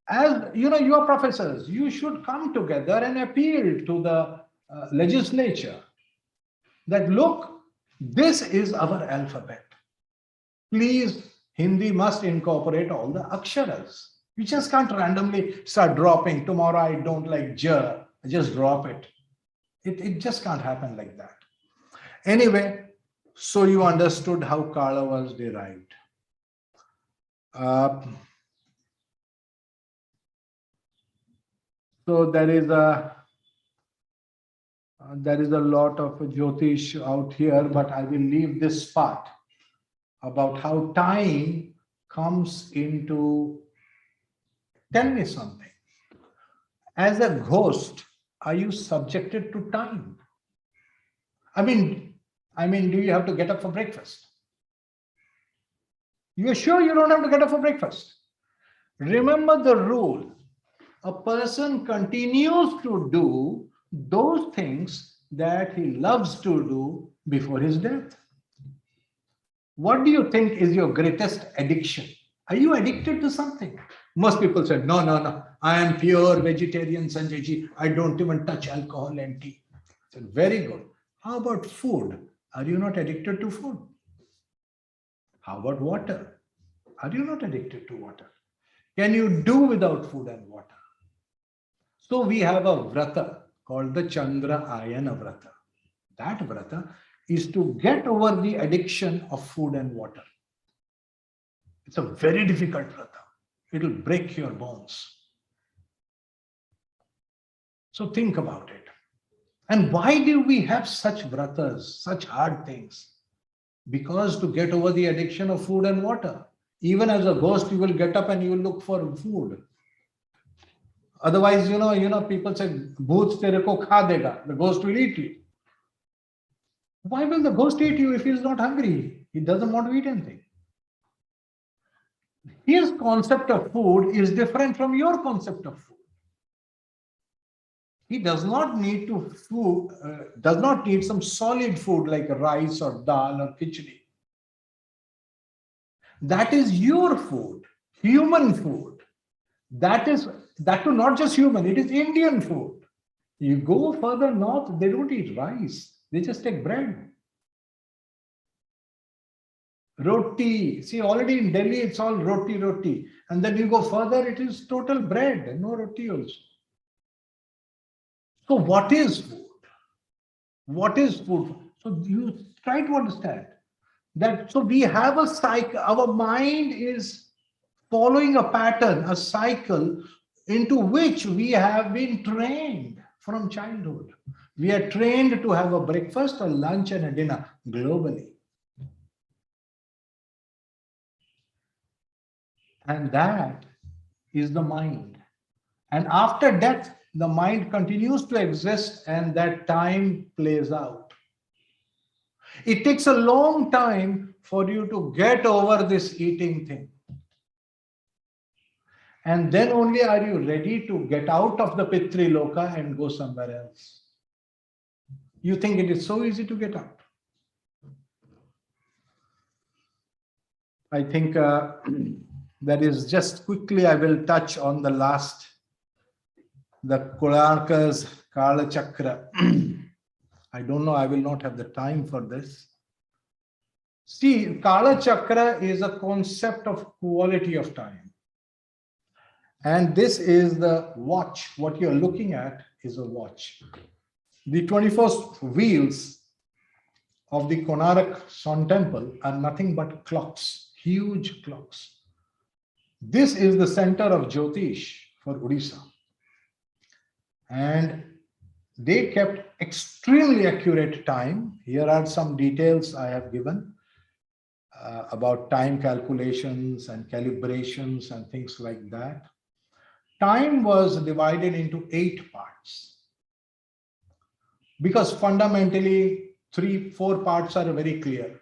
as you are professors, you should come together and appeal to the legislature that, look, this is our alphabet. Please, Hindi must incorporate all the aksharas. You just can't randomly start dropping. Tomorrow I don't like ja, I just drop it. It just can't happen like that. Anyway, so you understood how Kāla was derived. So there is a lot of Jyotish out here, but I will leave this part about how time comes into. Tell me something. As a ghost, are you subjected to time? I mean, do you have to get up for breakfast? You are sure you don't have to get up for breakfast? Remember the rule. A person continues to do those things that he loves to do before his death. What do you think is your greatest addiction? Are you addicted to something? Most people say, no, no, no. I am pure vegetarian, Sanjay ji. I don't even touch alcohol and tea. I said, very good. How about food? Are you not addicted to food? How about water? Are you not addicted to water? Can you do without food and water? So we have a vrata called the Chandra Ayana vrata. That vrata is to get over the addiction of food and water. It's a very difficult vrata. It'll break your bones. So think about it. And why do we have such vratas, such hard things? Because to get over the addiction of food and water. Even as a ghost, you will get up and you will look for food. Otherwise, people say, "Bhoot tere ko kha dega." The ghost will eat you. Why will the ghost eat you if he is not hungry? He doesn't want to eat anything. His concept of food is different from your concept of food. He does not need some solid food like rice or dal or khichdi. That is your food, human food. That too not just human, it is Indian food. You go further north, they don't eat rice. They just take bread. Roti. See, already in Delhi, it's all roti, roti. And then you go further, it is total bread, no roti also. So what is food? What is food? So you try to understand that. So we have a cycle. Our mind is following a pattern, a cycle into which we have been trained from childhood. We are trained to have a breakfast, a lunch, and a dinner globally. And that is the mind. And after death, the mind continues to exist and that time plays out. It takes a long time for you to get over this eating thing. And then only are you ready to get out of the Pitri Loka and go somewhere else. You think it is so easy to get out. I think that is just quickly, I will touch on the last, the Kolarka's Kāla Chakra. I don't know, I will not have the time for this. See, Kāla Chakra is a concept of quality of time. And this is the watch. What you're looking at is a watch. The 21st wheels of the Konark Sun Temple are nothing but clocks, huge clocks. This is the center of Jyotiṣ for Odisha. And they kept extremely accurate time. Here are some details I have given about time calculations and calibrations and things like that. Time was divided into 8 parts. Because fundamentally, 3-4 parts are very clear.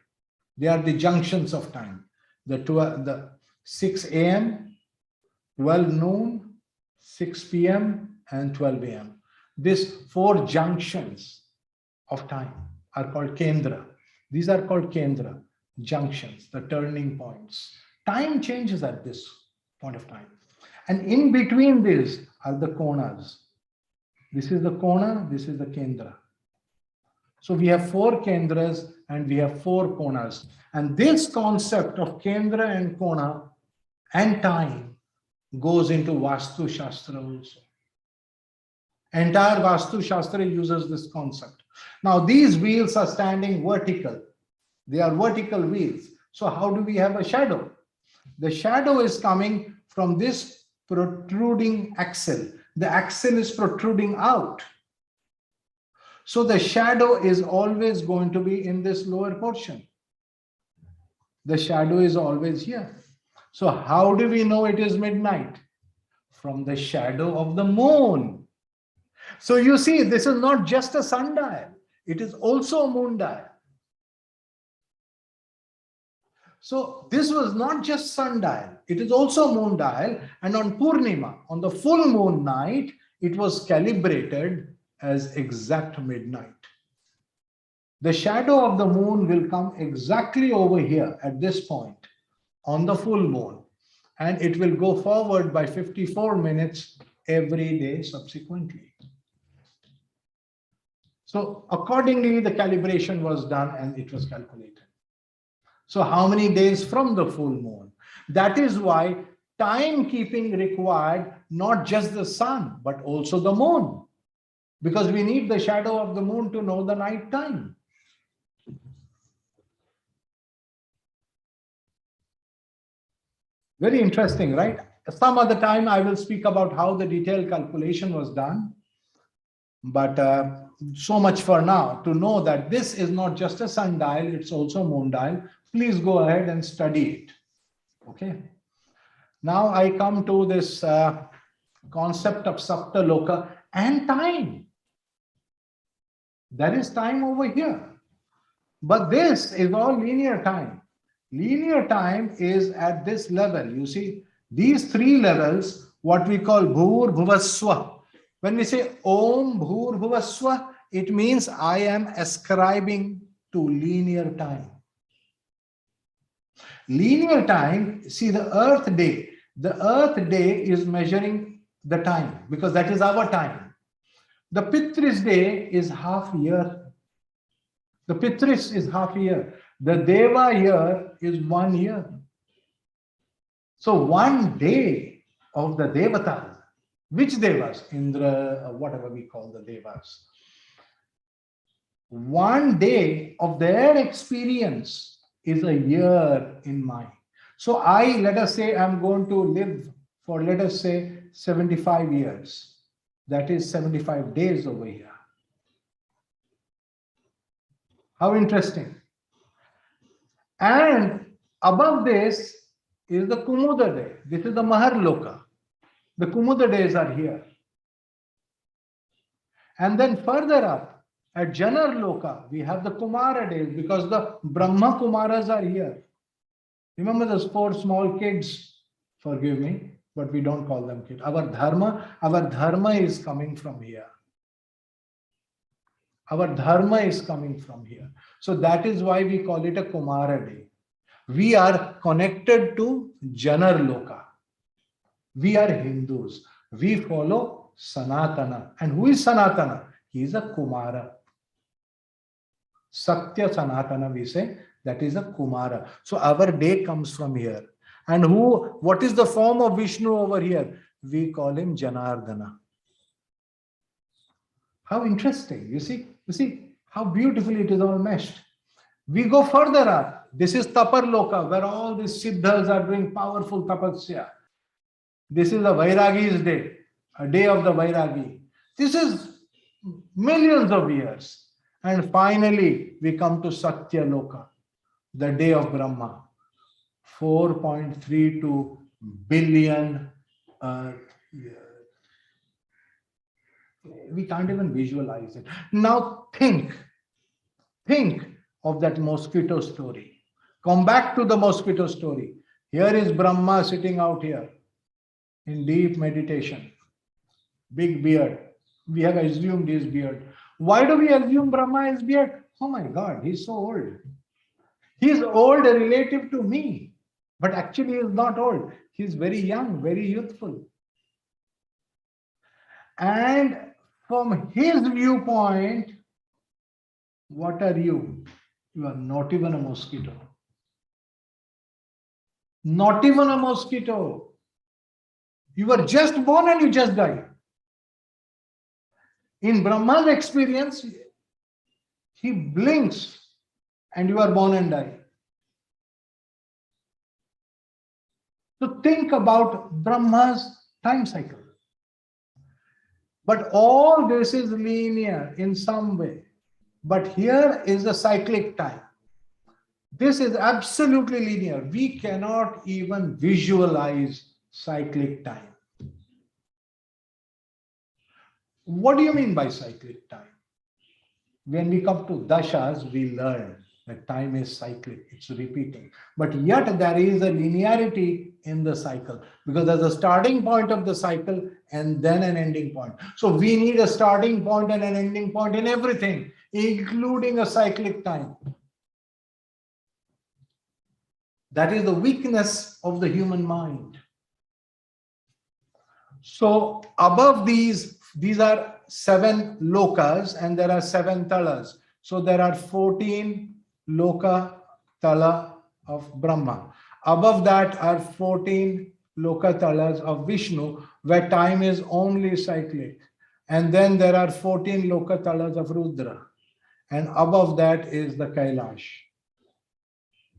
They are the junctions of time. The 6 a.m., 12 noon, 6 p.m. and 12 a.m. These 4 junctions of time are called Kendra. These are called Kendra, junctions, the turning points. Time changes at this point of time. And in between these are the Konas. This is the Kona, this is the Kendra. So we have 4 Kendras and we have 4 Konas. And this concept of Kendra and Kona and time goes into Vastu Shastra also. Entire Vastu Shastra uses this concept. Now these wheels are standing vertical. They are vertical wheels. So how do we have a shadow? The shadow is coming from this protruding axle. The axle is protruding out. So the shadow is always going to be in this lower portion. The shadow is always here. So how do we know it is midnight? From the shadow of the moon. So you see, this is not just a sundial, it is also a moon dial. So this was not just sundial, it is also a moon dial, and on Purnima, on the full moon night, it was calibrated as exact midnight. The shadow of the moon will come exactly over here at this point on the full moon, and it will go forward by 54 minutes every day subsequently. So accordingly, the calibration was done and it was calculated. So how many days from the full moon? That is why timekeeping required not just the sun, but also the moon, because we need the shadow of the moon to know the night time. Very interesting, right? Some other time I will speak about how the detailed calculation was done. But so much for now to know that this is not just a sundial, it's also a moon dial. Please go ahead and study it. Okay. Now I come to this concept of Sapta Loka and time. There is time over here. But this is all linear time. Linear time is at this level. You see, these three levels, what we call Bhur Bhuvaswa. When we say Om Bhur Bhuvaswa, it means I am ascribing to linear time. Linear time, see the Earth day. The Earth day is measuring the time because that is our time. The Pitris day is half year. The Pitris is half year. The Deva year is 1 year. So 1 day of the Devatas, which Devas? Indra, whatever we call the Devas. 1 day of their experience is a year in mine. So let us say I'm going to live for, let us say, 75 years. That is 75 days over here. How interesting. And above this is the Kumuda day. This is the Mahar Loka. The Kumuda days are here. And then further up at Janar Loka, we have the Kumara days because the Brahma Kumaras are here. Remember those 4 small kids? Forgive me, but we don't call them kids. Our dharma is coming from here. Our dharma is coming from here. So that is why we call it a Kumara day. We are connected to Janar Loka. We are Hindus. We follow Sanatana. And who is Sanatana? He is a Kumara. Satya Sanatana, we say, that is a Kumara. So our day comes from here. And what is the form of Vishnu over here? We call him Janardana. How interesting. You see how beautifully it is all meshed. We go further up. This is Tapar Loka, where all these Siddhas are doing powerful tapasya. This is the Vairagi's day, a day of the Vairagi. This is millions of years. And finally, we come to Satya Loka, the day of Brahma. 4.32 billion. We can't even visualize it. Now think of that mosquito story. Come back to the mosquito story. Here is Brahma sitting out here in deep meditation. Big beard. We have assumed his beard. Why do we assume Brahma is beard? Oh my God, he's so old. He's old relative to me, but actually he's not old. He's very young, very youthful. And from his viewpoint, what are you? You are not even a mosquito. Not even a mosquito. You were just born and you just died. In Brahma's experience, he blinks and you are born and die. So think about Brahma's time cycle. But all this is linear in some way. But here is the cyclic time. This is absolutely linear. We cannot even visualize cyclic time. What do you mean by cyclic time? When we come to dashas, we learn that time is cyclic, it's repeating. But yet there is a linearity in the cycle because there's a starting point of the cycle and then an ending point. So we need a starting point and an ending point in everything, including a cyclic time. That is the weakness of the human mind. So above these are 7 lokas and there are 7 talas. So there are 14 loka tala of Brahma. Above that are 14 loka talas of Vishnu, where time is only cyclic. And then there are 14 loka talas of Rudra. And above that is the Kailash,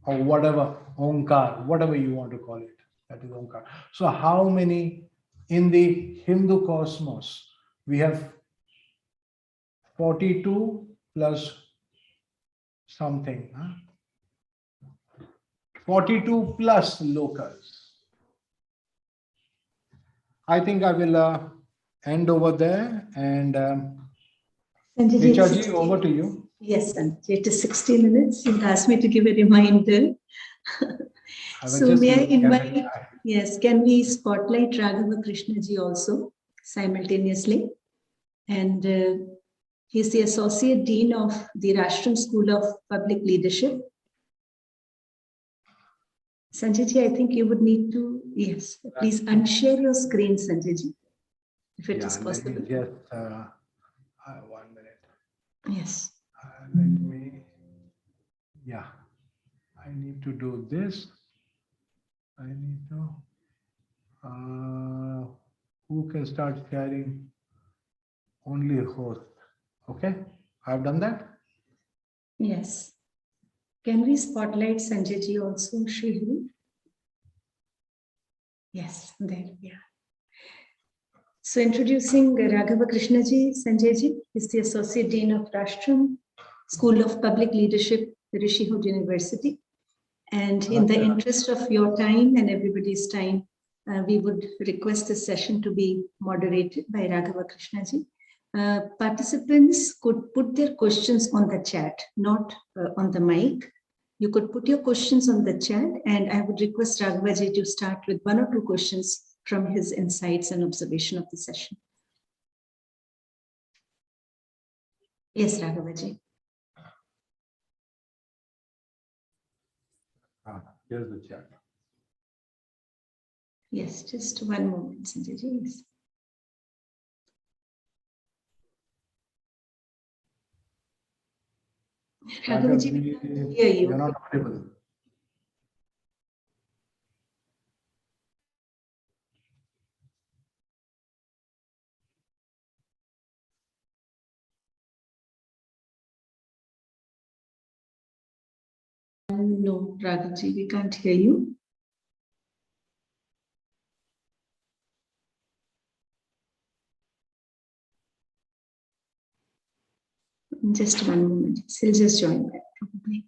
or whatever, Omkar, whatever you want to call it. That is Omkar. So how many in the Hindu cosmos? We have 42 plus something. 42 plus lokas. I think I will end over there. And Sanjay, Richa ji, over to you. Yes, Sanjay, it is 60 minutes. You asked me to give a reminder. So may I invite, yes, can we spotlight Raghava Krishna ji also simultaneously? And he's the Associate Dean of the Rashtram School of Public Leadership. Sanjay ji, I think you would need to, yes, please unshare your screen, Sanjay ji, if it is possible. Yes, 1 minute. Yes. Let me, I need to do this. I need to, who can start sharing? Only host. Okay, I've done that. Yes. Can we spotlight Sanjay ji also, Srihari? Yes, there we are. So introducing Raghava Krishna ji, Sanjay ji is the Associate Dean of Rashtram School of Public Leadership, Rishihood University. And in the interest of your time and everybody's time, we would request this session to be moderated by Raghava Krishna ji. Participants could put their questions on the chat, not on the mic. You could put your questions on the chat, and I would request Raghava ji to start with 1 or 2 questions from his insights and observation of the session. Yes, Raghava ji. Here's the chat. Yes, just 1 moment, Sanjay ji. Yes. Raghava ji, we can't hear you. You're not audible. No, Raghav ji, we can't hear you. Just 1 moment. He'll just join back probably.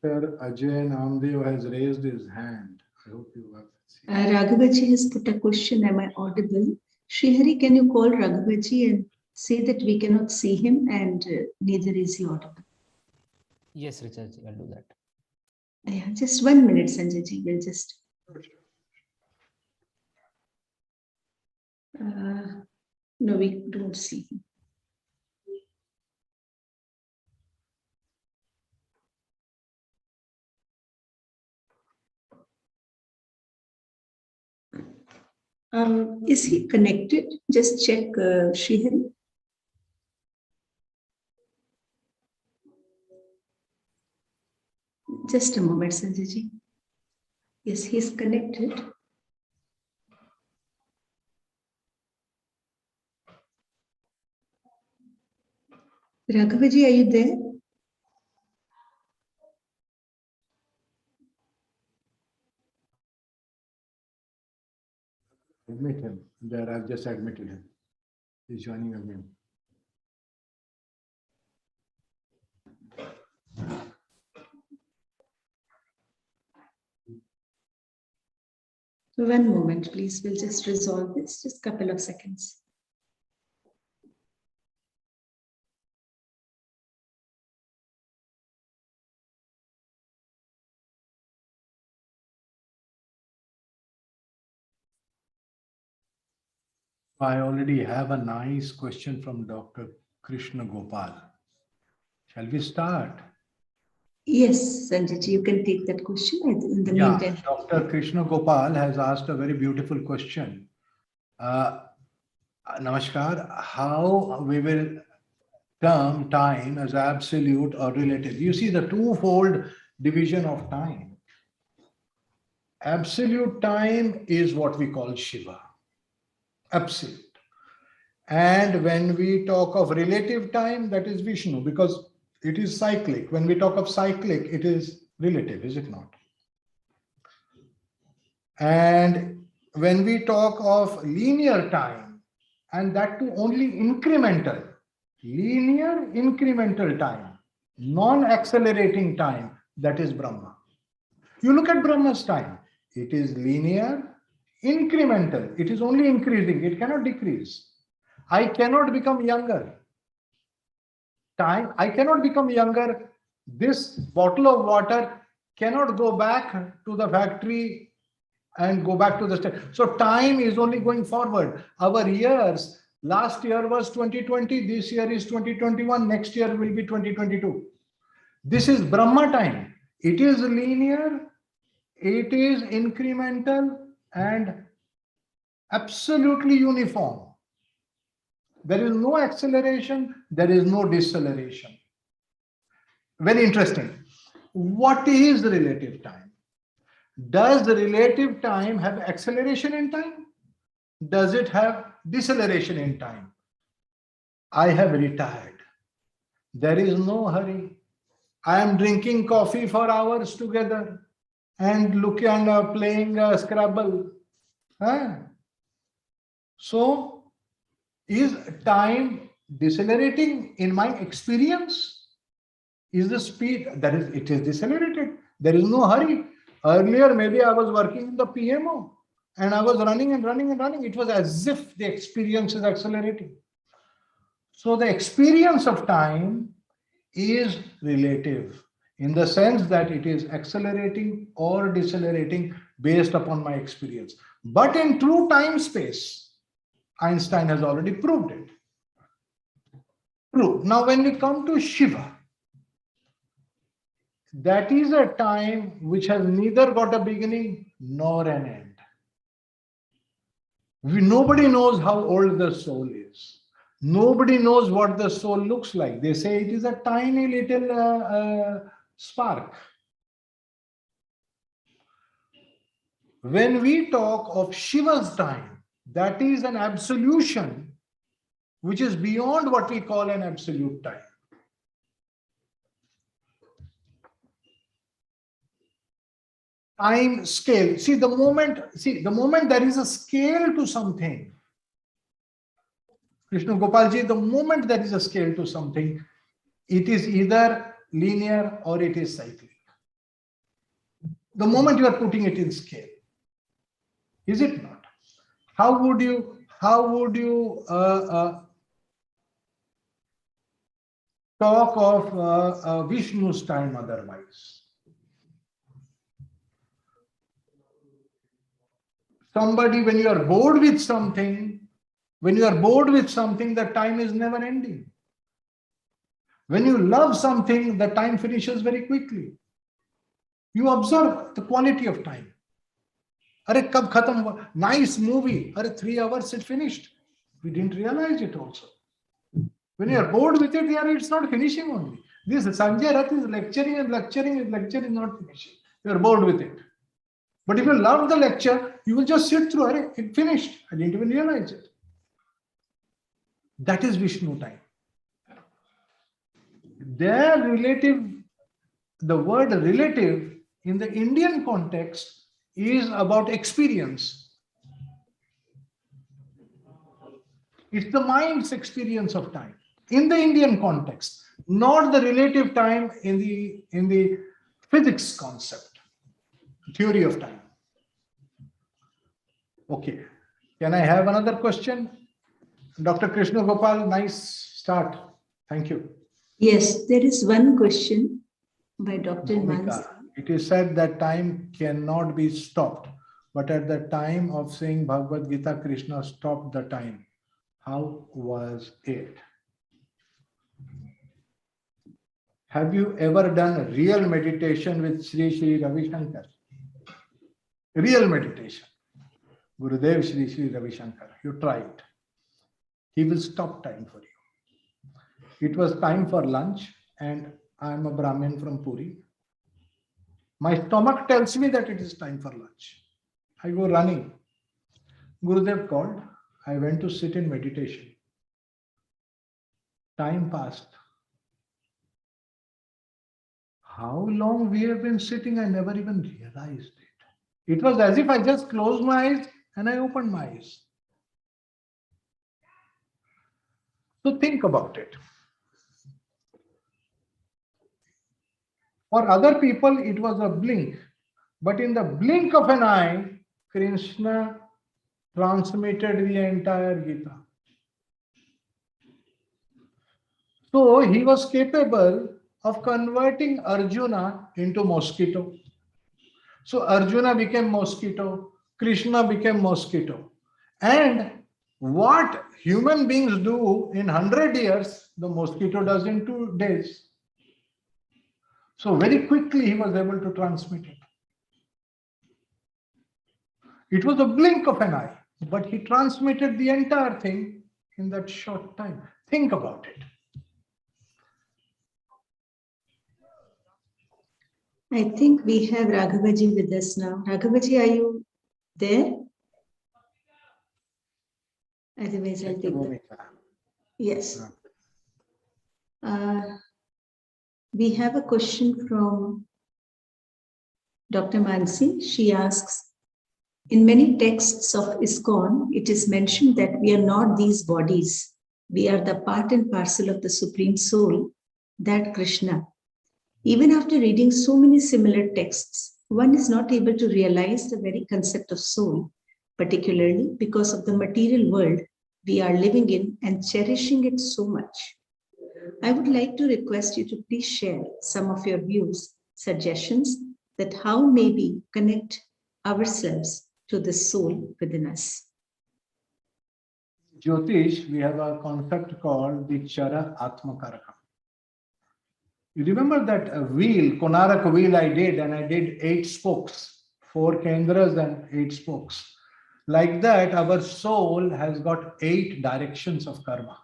Dr. Ajay Namdev has raised his hand. I hope you have seen. Raghav ji has put a question. Am I audible? Srihari, can you call Raghav ji and say that we cannot see him and neither is he audible? Yes, Richard, I'll do that. Yeah, just 1 minute, Sanjay ji. We'll just. No, we don't see him. Is he connected? Just check, Srihari. Just a moment, Sanjay ji. Yes, he's connected. Raghav ji, are you there? Admit him. There, I've just admitted him. He's joining again. One moment, please. We'll just resolve this, just a couple of seconds. I already have a nice question from Dr. Krishna Gopal. Shall we start? Yes, Sanjay, you can take that question in the Yeah, meantime. Dr. Krishna Gopal has asked a very beautiful question. Namaskar, how we will term time as absolute or relative? You see the twofold division of time. Absolute time is what we call Shiva. Absolute. And when we talk of relative time, that is Vishnu, because it is cyclic. When we talk of cyclic, it is relative, is it not? And when we talk of linear time, and that too only incremental, linear incremental time, non-accelerating time, that is Brahma. You look at Brahma's time, it is linear, incremental, it is only increasing, it cannot decrease. I cannot become younger. I cannot become younger. This bottle of water cannot go back to the factory and go back to the state. So time is only going forward. Our years, last year was 2020, this year is 2021, next year will be 2022. This is Brahma time. It is linear, it is incremental and absolutely uniform. There is no acceleration, there is no deceleration. Very interesting. What is relative time? Does the relative time have acceleration in time? Does it have deceleration in time? I have retired. There is no hurry. I am drinking coffee for hours together and looking and playing Scrabble. So, is time decelerating in my experience? Is the speed, that is, it is decelerated. There is no hurry. Earlier, maybe I was working in the PMO and I was running and running and running. It was as if the experience is accelerating. So the experience of time is relative in the sense that it is accelerating or decelerating based upon my experience. But in true time space, Einstein has already proved it. True. Now, when we come to Shiva, that is a time which has neither got a beginning nor an end. Nobody knows how old the soul is. Nobody knows what the soul looks like. They say it is a tiny little spark. When we talk of Shiva's time, that is an absolution which is beyond what we call an absolute time. Time scale. See, the moment there is a scale to something, Krishna Gopalji, the moment there is a scale to something, it is either linear or it is cyclic. The moment you are putting it in scale, is it not? How would you talk of Vishnu's time otherwise? Somebody, when you are bored with something, the time is never ending. When you love something, the time finishes very quickly. You observe the quality of time. Arre, kab khatam hua? Nice movie. Arre, 3 hours it finished. We didn't realize it also. When you are bored with it, it's not finishing only. This Sanjay Rath is lecturing and lecturing, not finishing. You are bored with it. But if you love the lecture, you will just sit through. Arre, it finished. I didn't even realize it. That is Vishnu time. Their relative, the word relative in the Indian context is about experience. It's the mind's experience of time in the Indian context, not the relative time in the physics concept, theory of time. Okay. Can I have another question? Dr. Krishna Gopal, nice start. Thank you. Yes, there is one question by Dr. Bhumika, Mansi. it is said that time cannot be stopped, but at the time of saying Bhagavad Gita, Krishna stopped the time. How was it? Have you ever done real meditation with Sri Ravi Shankar? Real meditation. Gurudev Sri Ravi Shankar. You try it. He will stop time for you. It was time for lunch and I am a Brahmin from Puri. My stomach tells me that it is time for lunch. I go running. Gurudev called. I went to sit in meditation. Time passed. How long we have been sitting, I never even realized it. It was as if I just closed my eyes and I opened my eyes. So think about it. For other people, it was a blink. But in the blink of an eye, Krishna transmitted the entire Gita. So he was capable of converting Arjuna into mosquito. So Arjuna became mosquito, Krishna became mosquito. And what human beings do in 100 years, the mosquito does in 2 days. So very quickly he was able to transmit it. It was a blink of an eye, but he transmitted the entire thing in that short time. Think about it. I think we have Raghavaji with us now. Raghavaji, are you there? Otherwise, I'll take that. Yes. We have a question from Dr. Mansi. She asks, in many texts of ISKCON, it is mentioned that we are not these bodies. We are the part and parcel of the Supreme Soul, that Krishna. Even after reading so many similar texts, one is not able to realize the very concept of soul, particularly because of the material world we are living in and cherishing it so much. I would like to request you to please share some of your views, suggestions that how may we connect ourselves to the soul within us. Jyotish, we have a concept called the Chara Atmakaraka. You remember that wheel, Konarak wheel I did, and I did 8 spokes, 4 kendras and 8 spokes. Like that, our soul has got 8 directions of karma.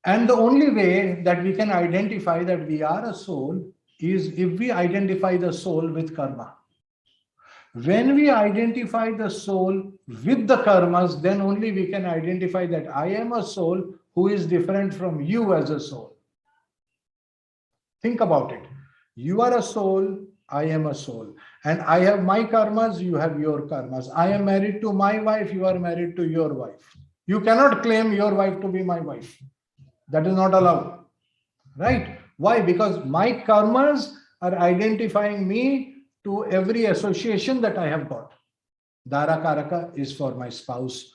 And the only way that we can identify that we are a soul is if we identify the soul with karma. When we identify the soul with the karmas, then only we can identify that I am a soul who is different from you as a soul. Think about it. You are a soul, I am a soul. And I have my karmas, you have your karmas. I am married to my wife, you are married to your wife. You cannot claim your wife to be my wife. That is not allowed. Right? Why? Because my karmas are identifying me to every association that I have got. Dara Karaka is for my spouse.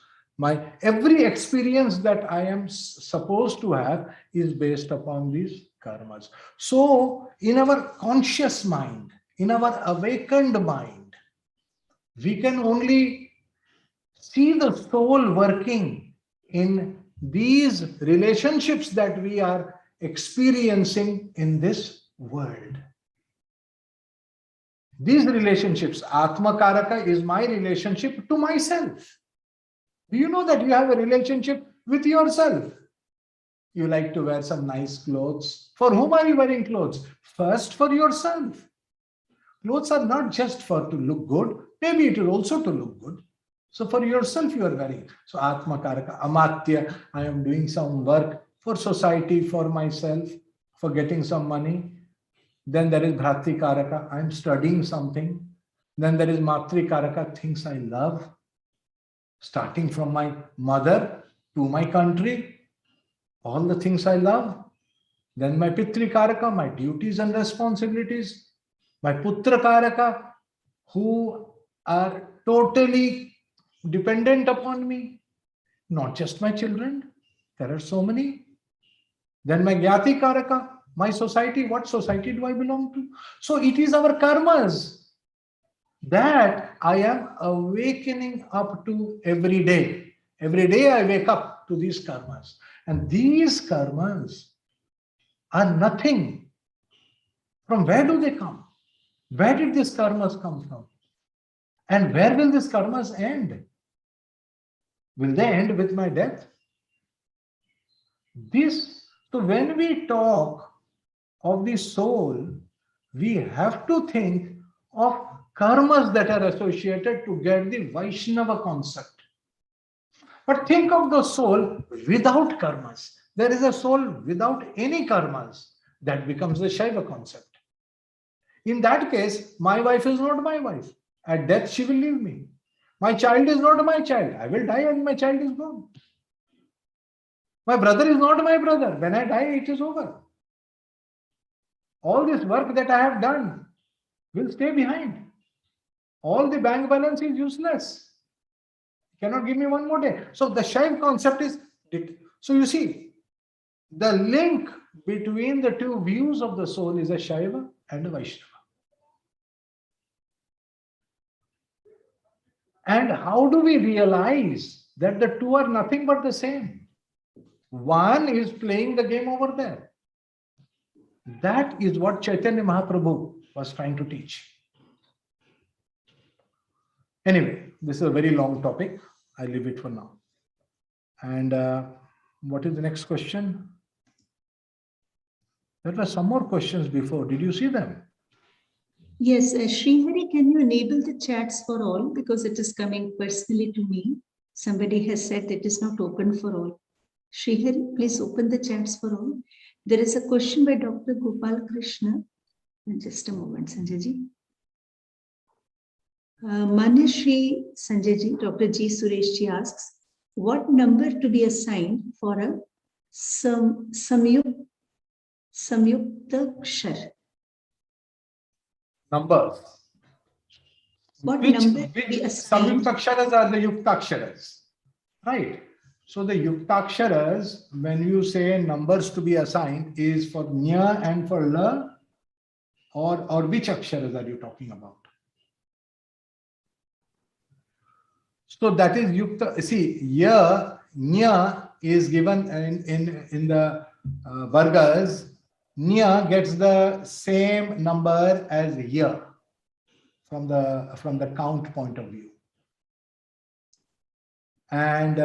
Every experience that I am supposed to have is based upon these karmas. So in our conscious mind, in our awakened mind, we can only see the soul working in these relationships that we are experiencing in this world. These relationships, Atma Karaka is my relationship to myself. Do you know that you have a relationship with yourself? You like to wear some nice clothes. For whom are you wearing clothes? First, for yourself. Clothes are not just for to look good. Maybe it is also to look good. So for yourself, you are wearing. So Atma Karaka, Amatya, I am doing some work for society, for myself, for getting some money. Then there is Bharti Karaka, I am studying something. Then there is Matri Karaka, things I love. Starting from my mother to my country, all the things I love. Then my Pitri Karaka, my duties and responsibilities. My Putra Karaka, who are totally dependent upon me. Not just my children. There are so many. Then my Gyati Karaka, my society, what society do I belong to? So it is our karmas that I am awakening up to every day. Every day I wake up to these karmas. And these karmas are nothing. From where do they come? Where did these karmas come from? And where will these karmas end? Will they end with my death? So when we talk of the soul, we have to think of karmas that are associated to get the Vaishnava concept. But think of the soul without karmas. There is a soul without any karmas. That becomes the Shaiva concept. In that case, my wife is not my wife. At death, she will leave me. My child is not my child. I will die and my child is gone. My brother is not my brother. When I die, it is over. All this work that I have done will stay behind. All the bank balance is useless. Cannot give me one more day. So the Shaiva concept is, so you see, the link between the two views of the soul is a Shaiva and a Vaishnava. And how do we realize that the two are nothing but the same? One is playing the game over there. That is what Chaitanya Mahaprabhu was trying to teach. Anyway, this is a very long topic. I leave it for now. And what is the next question? There were some more questions before. Did you see them? Yes, Srihari, can you enable the chats for all? Because it is coming personally to me. Somebody has said it is not open for all. Srihari, please open the chats for all. There is a question by Dr. Gopal Krishna. Just a moment, Sanjayji. Manishri Sanjayji, Dr. G. Sureshji asks, what number to be assigned for a Samyukta Kshar? Numbers. What which number to be assigned? Samyuktaksharas are the Yuktaksharas, right? So the Yuktaksharas, when you say numbers to be assigned, is for Nya and for La, or which Aksharas are you talking about? So that is Yukta. See, Ya, Nya is given in the Vargas. Nya gets the same number as Ya from the count point of view. And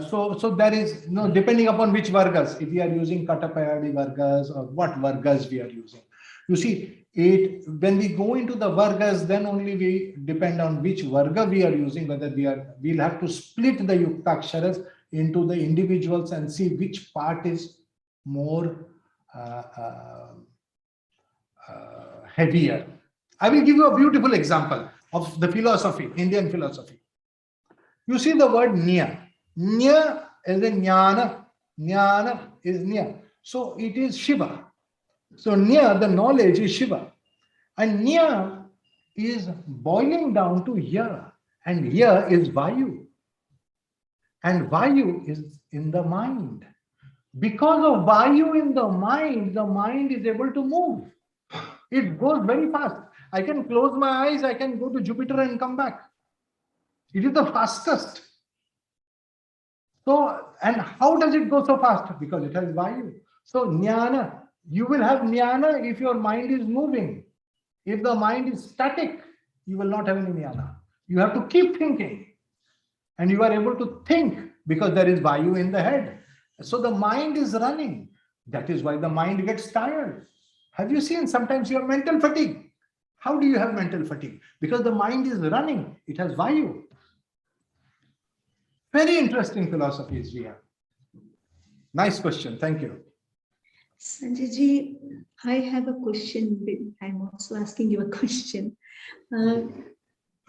so there is no, depending upon which Vargas, if we are using Katapayadi Vargas or what Vargas we are using. You see, when we go into the Vargas, then only we depend on which Varga we are using, whether we'll have to split the Yuktaksharas into the individuals and see which part is more heavier. I will give you a beautiful example of the philosophy, Indian philosophy. You see the word Nya. Nya is a Jnana. Jnana is Nya. So it is Shiva. So Nya, the knowledge, is Shiva. And Nya is boiling down to Ya. And Ya is Vayu. And Vayu is in the mind. Because of Vayu in the mind is able to move. It goes very fast. I can close my eyes, I can go to Jupiter and come back. It is the fastest. So, and how does it go so fast? Because it has Vayu. So, Jnana, you will have Jnana if your mind is moving. If the mind is static, you will not have any Jnana. You have to keep thinking. And you are able to think because there is Vayu in the head. So the mind is running. That is why the mind gets tired. Have you seen sometimes you have mental fatigue? How do you have mental fatigue? Because the mind is running. It has Vayu. Very interesting philosophies we have. Nice question. Thank you. Sanjayji, I have a question. I'm also asking you a question.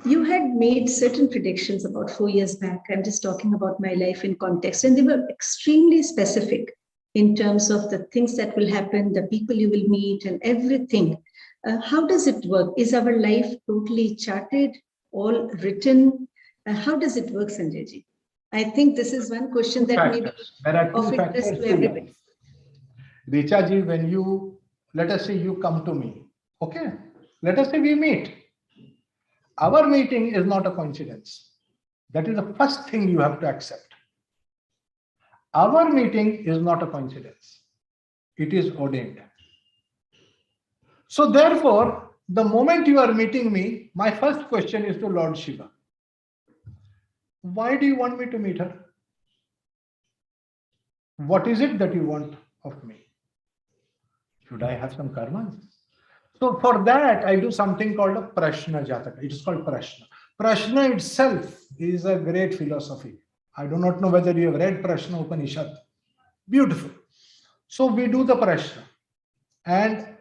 You had made certain predictions about 4 years back. I'm just talking about my life in context, and they were extremely specific in terms of the things that will happen, the people you will meet, and everything. How does it work? Is our life totally charted, all written? How does it work, Sanjay ji? I think this is one question that may be There are of two interest factors to everybody. Richa ji, when you, let us say you come to me, okay? Let us say we meet. Our meeting is not a coincidence. That is the first thing you have to accept. Our meeting is not a coincidence. It is ordained. So therefore, the moment you are meeting me, my first question is to Lord Shiva. Why do you want me to meet her? What is it that you want of me? Should I have some karmas? So for that, I do something called a Prashna Jataka. It is called Prashna. Prashna itself is a great philosophy. I do not know whether you have read Prashna Upanishad. Beautiful. So we do the Prashna and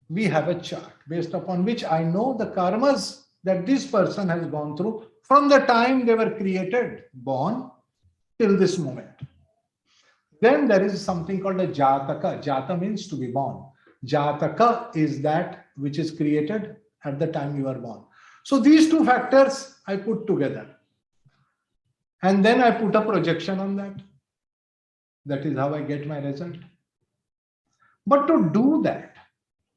we have a chart based upon which I know the karmas that this person has gone through from the time they were created, born, till this moment. Then there is something called a Jataka. Jata means to be born. Jataka is that which is created at the time you are born. So these two factors I put together. And then I put a projection on that. That is how I get my result. But to do that,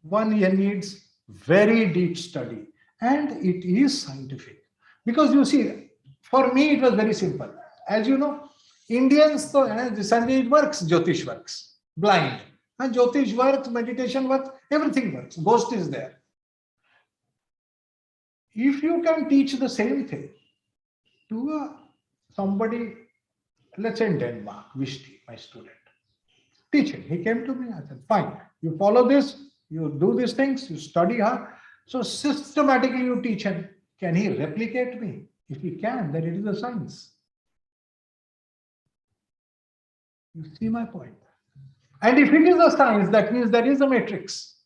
one needs very deep study. And it is scientific. Because you see, for me, it was very simple. As you know, Indians, Sanjay, it works, Jyotish works, blind. And Jyotish works, meditation works, everything works. Ghost is there. If you can teach the same thing to somebody, let's say in Denmark, Vishti, my student, teach him. He came to me, I said, fine, you follow this, you do these things, you study hard. So systematically you teach him. Can he replicate me? If he can, then it is a science. You see my point? And if it is a science, that means there is a matrix.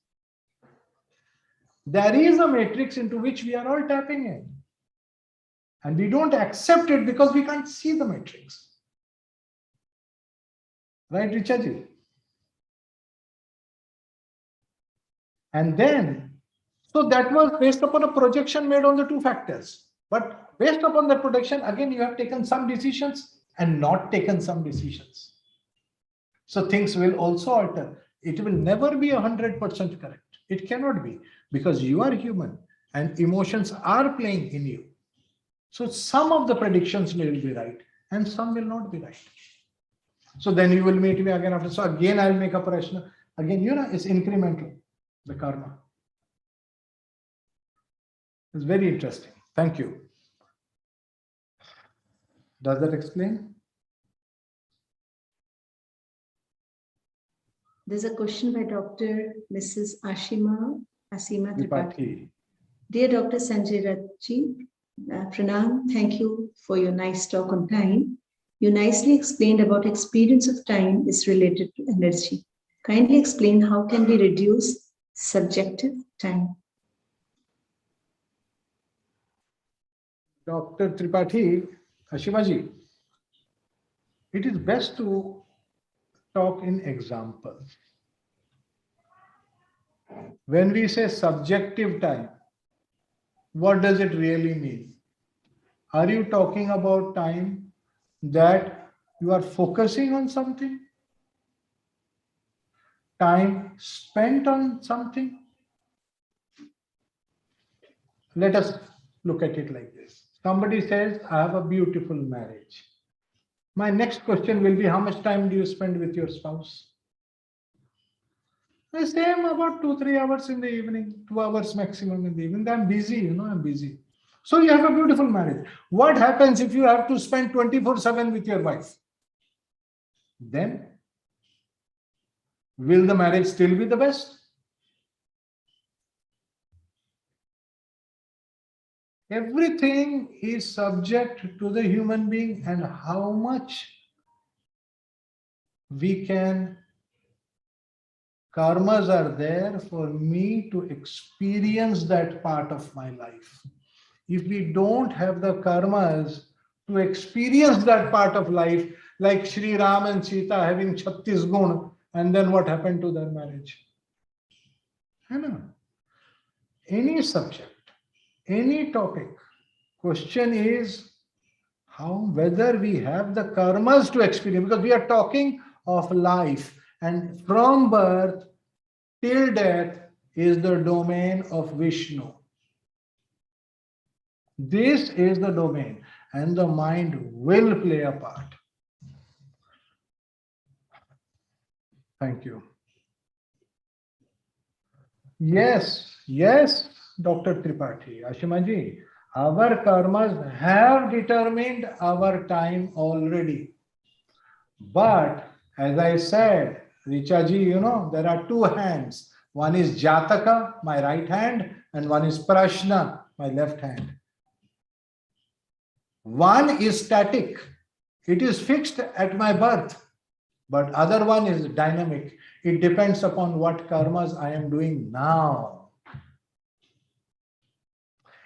There is a matrix into which we are all tapping in. And we don't accept it because we can't see the matrix. Right, Richaji? And then, so that was based upon a projection made on the two factors. But based upon that projection, again, you have taken some decisions and not taken some decisions. So things will also alter. It will never be 100% correct. It cannot be because you are human and emotions are playing in you. So some of the predictions will be right and some will not be right. So then you will meet me again after. So again, I'll make a prashna. Again, you know, it's incremental, the karma. It's very interesting. Thank you. Does that explain? There's a question by Dr. Mrs. Asima Tripathi. Dear Dr. Sanjay Rath, Pranam, thank you for your nice talk on time. You nicely explained about experience of time is related to energy. Kindly explain how can we reduce subjective time? Dr. Tripathi, Ashimaji, it is best to talk in examples. When we say subjective time, what does it really mean? Are you talking about time that you are focusing on something? Time spent on something? Let us look at it like this. Somebody says, I have a beautiful marriage. My next question will be, how much time do you spend with your spouse? The same, about 2-3 hours in the evening, 2 hours maximum in the evening. I'm busy, you know, I'm busy. So you have a beautiful marriage. What happens if you have to spend 24/7 with your wife? Then, will the marriage still be the best? Everything is subject to the human being and how much we can. Karmas are there for me to experience that part of my life. If we don't have the karmas to experience that part of life, like Sri Ram and Sita having 36 gun, and then what happened to their marriage? I know. Any subject, any topic, Question is whether we have the karmas to experience, because we are talking of life, and from birth till death is the domain of Vishnu. This is the domain, and the mind will play a part. Thank you. Yes, Dr. Tripathi, Ashimaji, our karmas have determined our time already. But as I said, Richaji, there are two hands. One is Jataka, my right hand, and one is Prashna, my left hand. One is static. It is fixed at my birth. But other one is dynamic. It depends upon what karmas I am doing now.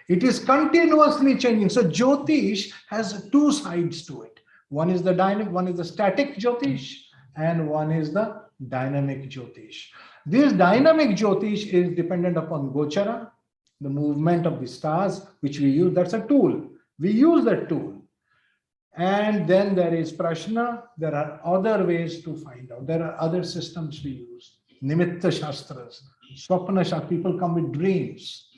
It is continuously changing. So Jyotish has two sides to it. One is the dynamic, one is the static Jyotish, and one is the dynamic Jyotish. This dynamic Jyotish is dependent upon Gochara, the movement of the stars, which we use. That's a tool. We use that tool. And then there is Prashna. There are other ways to find out. There are other systems we use. Nimitta Shastras, Swapna Shastras. People come with dreams.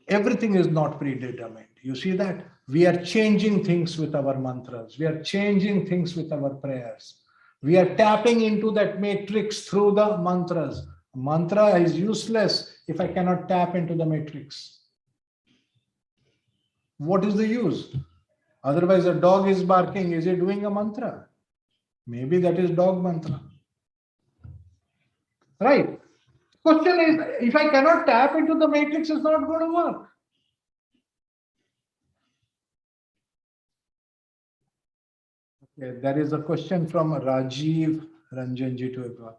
Everything is not predetermined. You see that? We are changing things with our mantras. We are changing things with our prayers. We are tapping into that matrix through the mantras. Mantra is useless if I cannot tap into the matrix. What is the use? Otherwise, a dog is barking. Is it doing a mantra? Maybe that is dog mantra. Right? Question is, if I cannot tap into the matrix, it's not going to work. Okay, there is a question from Rajiv Ranjanji to everyone.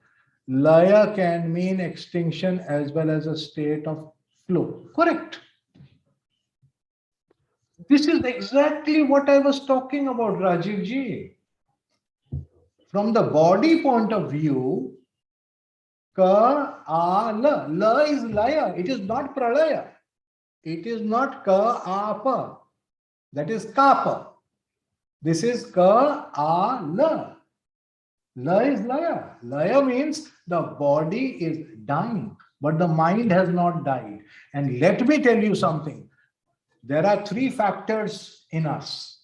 Laya can mean extinction as well as a state of flow. Correct. This is exactly what I was talking about, Rajiv ji. From the body point of view, ka, a, la. La is laya. It is not pralaya. It is not ka, a, pa. That is kapa. This is ka, a, la. La is laya. Laya means the body is dying, but the mind has not died. And let me tell you something. There are three factors in us: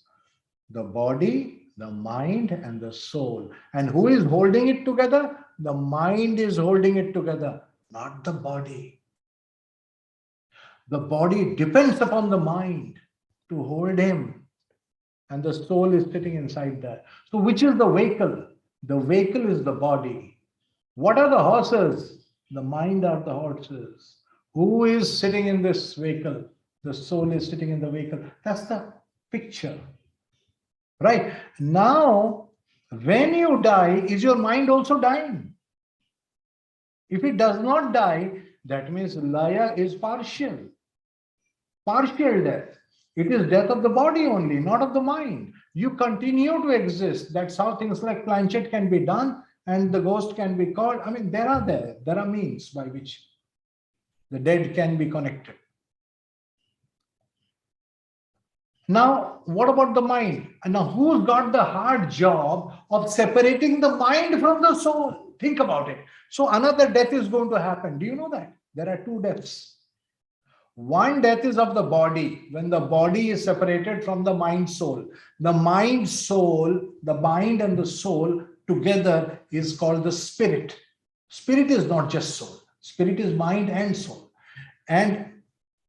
the body, the mind, and the soul. And who is holding it together? The mind is holding it together, not the body. The body depends upon the mind to hold him, and the soul is sitting inside there. So which is the vehicle? The vehicle is the body. What are the horses? The mind are the horses. Who is sitting in this vehicle? The soul is sitting in the vehicle. That's the picture. Right? Now, when you die, is your mind also dying? If it does not die, that means laya is partial. Partial death. It is death of the body only, not of the mind. You continue to exist. That's how things like planchette can be done and the ghost can be called. I mean, there are means by which the dead can be connected. Now, what about the mind? And now, who's got the hard job of separating the mind from the soul? Think about it. So another death is going to happen. Do you know that? There are two deaths. One death is of the body, when the body is separated from the mind soul. The mind soul, the mind and the soul together is called the spirit. Spirit is not just soul. Spirit is mind and soul. And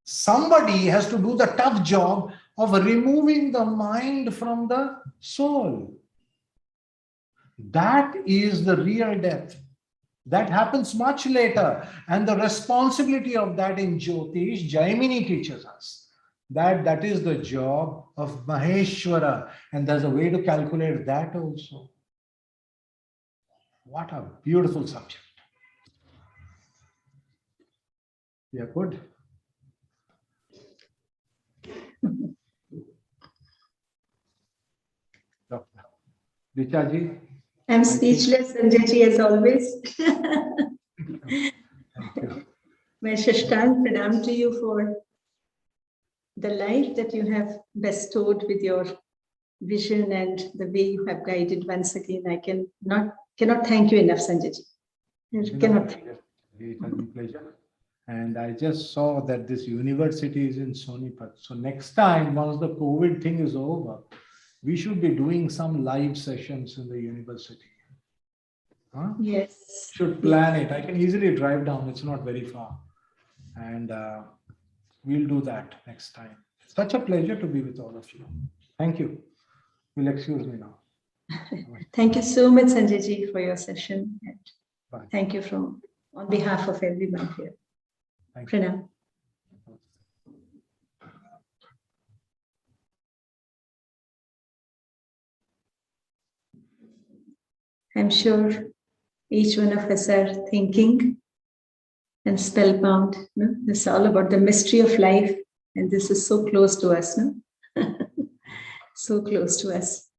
somebody has to do the tough job of removing the mind from the soul. That is the real death. That happens much later. And the responsibility of that in Jyotish, Jaimini teaches us that is the job of Maheshwara. And there's a way to calculate that also. What a beautiful subject. Yeah, good. Dr. Richaji. I'm speechless, Sanjay ji, as always. Thank you. My Shashtan Pranam to you for the life that you have bestowed with your vision and the way you have guided once again. I cannot thank you enough, Sanjay ji. It has been a pleasure. And I just saw that this university is in Sonipat. So next time, once the COVID thing is over, we should be doing some live sessions in the university. Huh? Yes. Should plan it. I can easily drive down. It's not very far. And we'll do that next time. Such a pleasure to be with all of you. Thank you. You'll excuse me now. Thank you so much, Sanjay ji, for your session. And Bye. thank you on behalf of everyone here. Thank you. Pranam. I'm sure each one of us are thinking and spellbound. No? It's all about the mystery of life, and this is so close to us. No? So close to us.